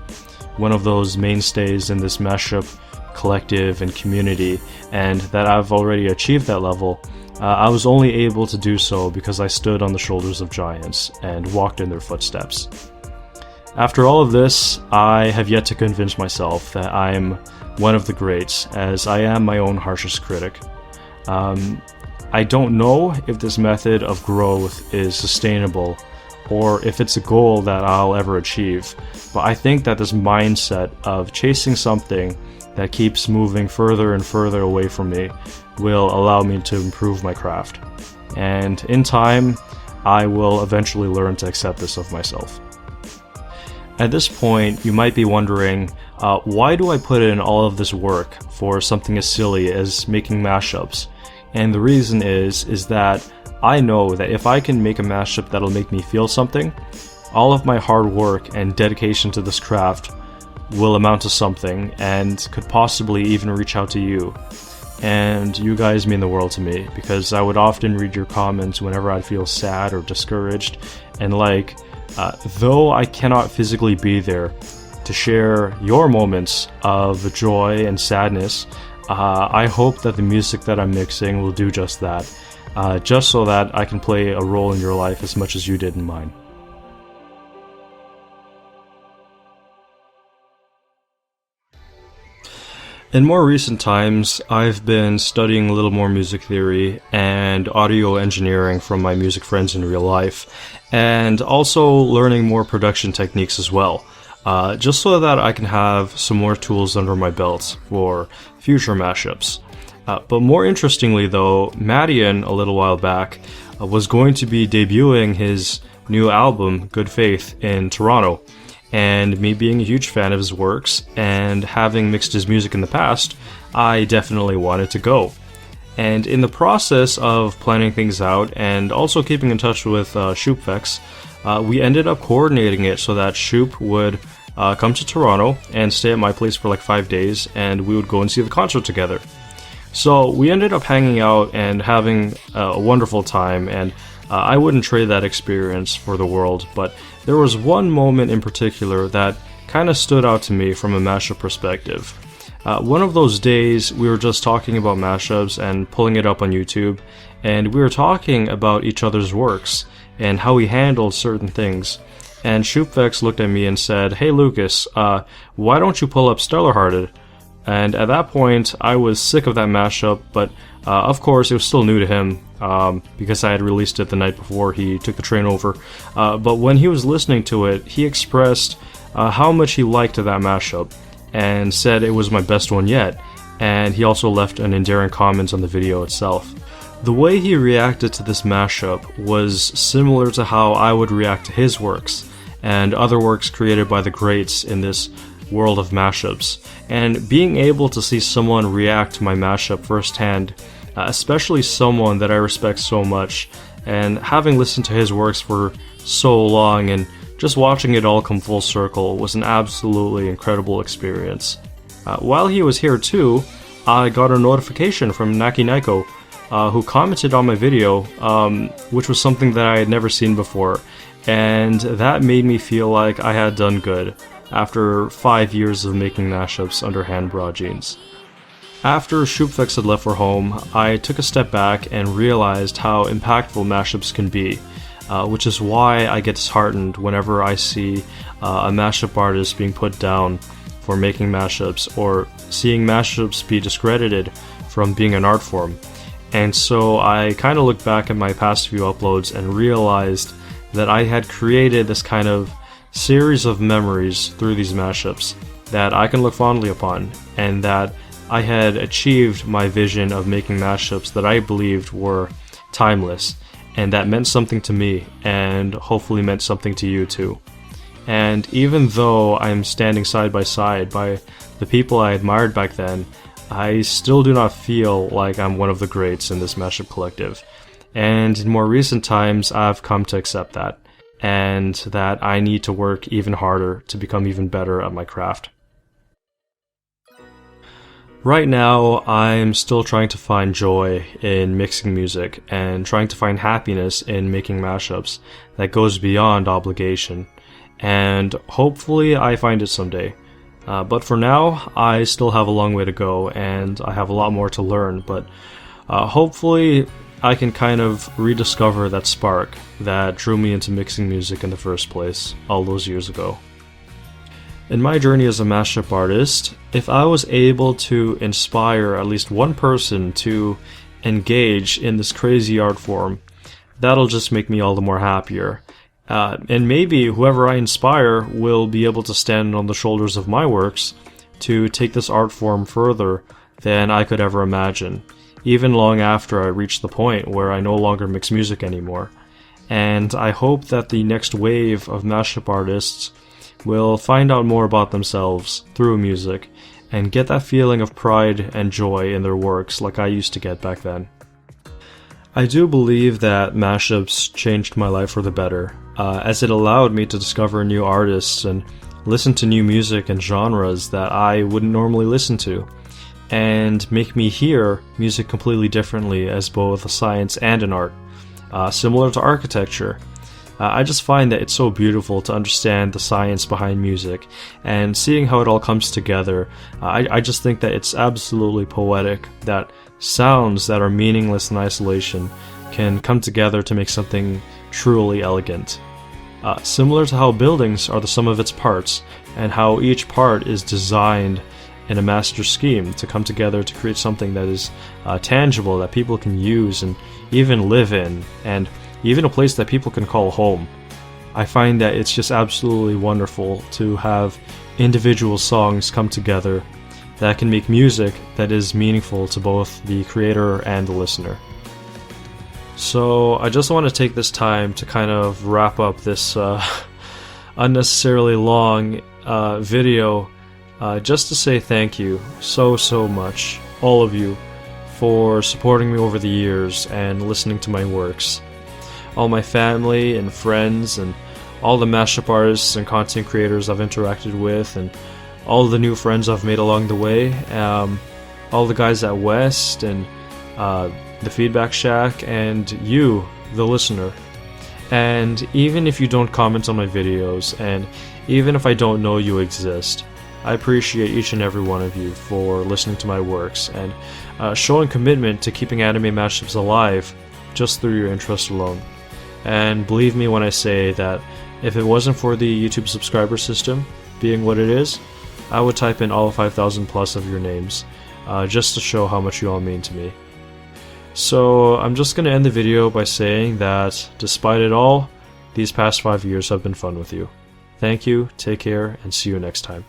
one of those mainstays in this mashup collective and community, and that I've already achieved that level, I was only able to do so because I stood on the shoulders of giants and walked in their footsteps. After all of this, I have yet to convince myself that I'm one of the greats, as I am my own harshest critic. I don't know if this method of growth is sustainable or if it's a goal that I'll ever achieve, but I think that this mindset of chasing something that keeps moving further and further away from me will allow me to improve my craft. And in time, I will eventually learn to accept this of myself. At this point, you might be wondering, why do I put in all of this work for something as silly as making mashups? And the reason is that I know that if I can make a mashup that'll make me feel something, all of my hard work and dedication to this craft will amount to something and could possibly even reach out to you. And you guys mean the world to me, because I would often read your comments whenever I'd feel sad or discouraged, and though I cannot physically be there to share your moments of joy and sadness, I hope that the music that I'm mixing will do just that, just so that I can play a role in your life as much as you did in mine. In more recent times, I've been studying a little more music theory and audio engineering from my music friends in real life, and also learning more production techniques as well, just so that I can have some more tools under my belt for future mashups. But more interestingly though, Madian, a little while back, was going to be debuting his new album, Good Faith, in Toronto. And me being a huge fan of his works, and having mixed his music in the past, I definitely wanted to go. And in the process of planning things out, and also keeping in touch with Shoopvex, we ended up coordinating it so that Shoop would come to Toronto and stay at my place for like 5 days, and we would go and see the concert together. So we ended up hanging out and having a wonderful time, and I wouldn't trade that experience for the world, but there was one moment in particular that kind of stood out to me from a mashup perspective. One of those days, we were just talking about mashups and pulling it up on YouTube, and we were talking about each other's works and how we handled certain things. And Shoopvex looked at me and said, "Hey Lucas, why don't you pull up Stellar Hearted?" And at that point, I was sick of that mashup, but of course it was still new to him, because I had released it the night before he took the train over. But when he was listening to it, he expressed how much he liked that mashup and said it was my best one yet, and he also left an endearing comment on the video itself. The way he reacted to this mashup was similar to how I would react to his works and other works created by the greats in this world of mashups, and being able to see someone react to my mashup firsthand, especially someone that I respect so much, and having listened to his works for so long and just watching it all come full circle was an absolutely incredible experience. While he was here too, I got a notification from Naki Naiko, who commented on my video, which was something that I had never seen before, and that made me feel like I had done good after 5 years of making mashups under HandBraJeans. After Shoopflex had left for home, I took a step back and realized how impactful mashups can be, which is why I get disheartened whenever I see a mashup artist being put down for making mashups, or seeing mashups be discredited from being an art form. And so I kind of looked back at my past few uploads and realized that I had created this kind of series of memories through these mashups that I can look fondly upon, and that I had achieved my vision of making mashups that I believed were timeless, and that meant something to me, and hopefully meant something to you too. And even though I'm standing side by the people I admired back then, I still do not feel like I'm one of the greats in this mashup collective. And in more recent times, I've come to accept that, and that I need to work even harder to become even better at my craft. Right now, I'm still trying to find joy in mixing music and trying to find happiness in making mashups that goes beyond obligation, and hopefully I find it someday. But for now, I still have a long way to go, and I have a lot more to learn, but hopefully I can kind of rediscover that spark that drew me into mixing music in the first place all those years ago. In my journey as a mashup artist, if I was able to inspire at least one person to engage in this crazy art form, that'll just make me all the more happier. And maybe whoever I inspire will be able to stand on the shoulders of my works to take this art form further than I could ever imagine, even long after I reach the point where I no longer mix music anymore. And I hope that the next wave of mashup artists will find out more about themselves through music and get that feeling of pride and joy in their works like I used to get back then. I do believe that mashups changed my life for the better, as it allowed me to discover new artists and listen to new music and genres that I wouldn't normally listen to, and make me hear music completely differently as both a science and an art, similar to architecture. I just find that it's so beautiful to understand the science behind music, and seeing how it all comes together, I just think that it's absolutely poetic that sounds that are meaningless in isolation can come together to make something truly elegant. Similar to how buildings are the sum of its parts, and how each part is designed in a master scheme to come together to create something that is tangible, that people can use and even live in, and even a place that people can call home. I find that it's just absolutely wonderful to have individual songs come together that can make music that is meaningful to both the creator and the listener. So I just want to take this time to kind of wrap up this unnecessarily long video, just to say thank you so much, all of you, for supporting me over the years and listening to my works. All my family and friends and all the mashup artists and content creators I've interacted with, and all the new friends I've made along the way, all the guys at West and the Feedback Shack, and you, the listener. And even if you don't comment on my videos, and even if I don't know you exist, I appreciate each and every one of you for listening to my works and showing commitment to keeping anime mashups alive just through your interest alone. And believe me when I say that if it wasn't for the YouTube subscriber system being what it is, I would type in all 5,000 plus of your names, just to show how much you all mean to me. So I'm just going to end the video by saying that despite it all, these past 5 years have been fun with you. Thank you, take care, and see you next time.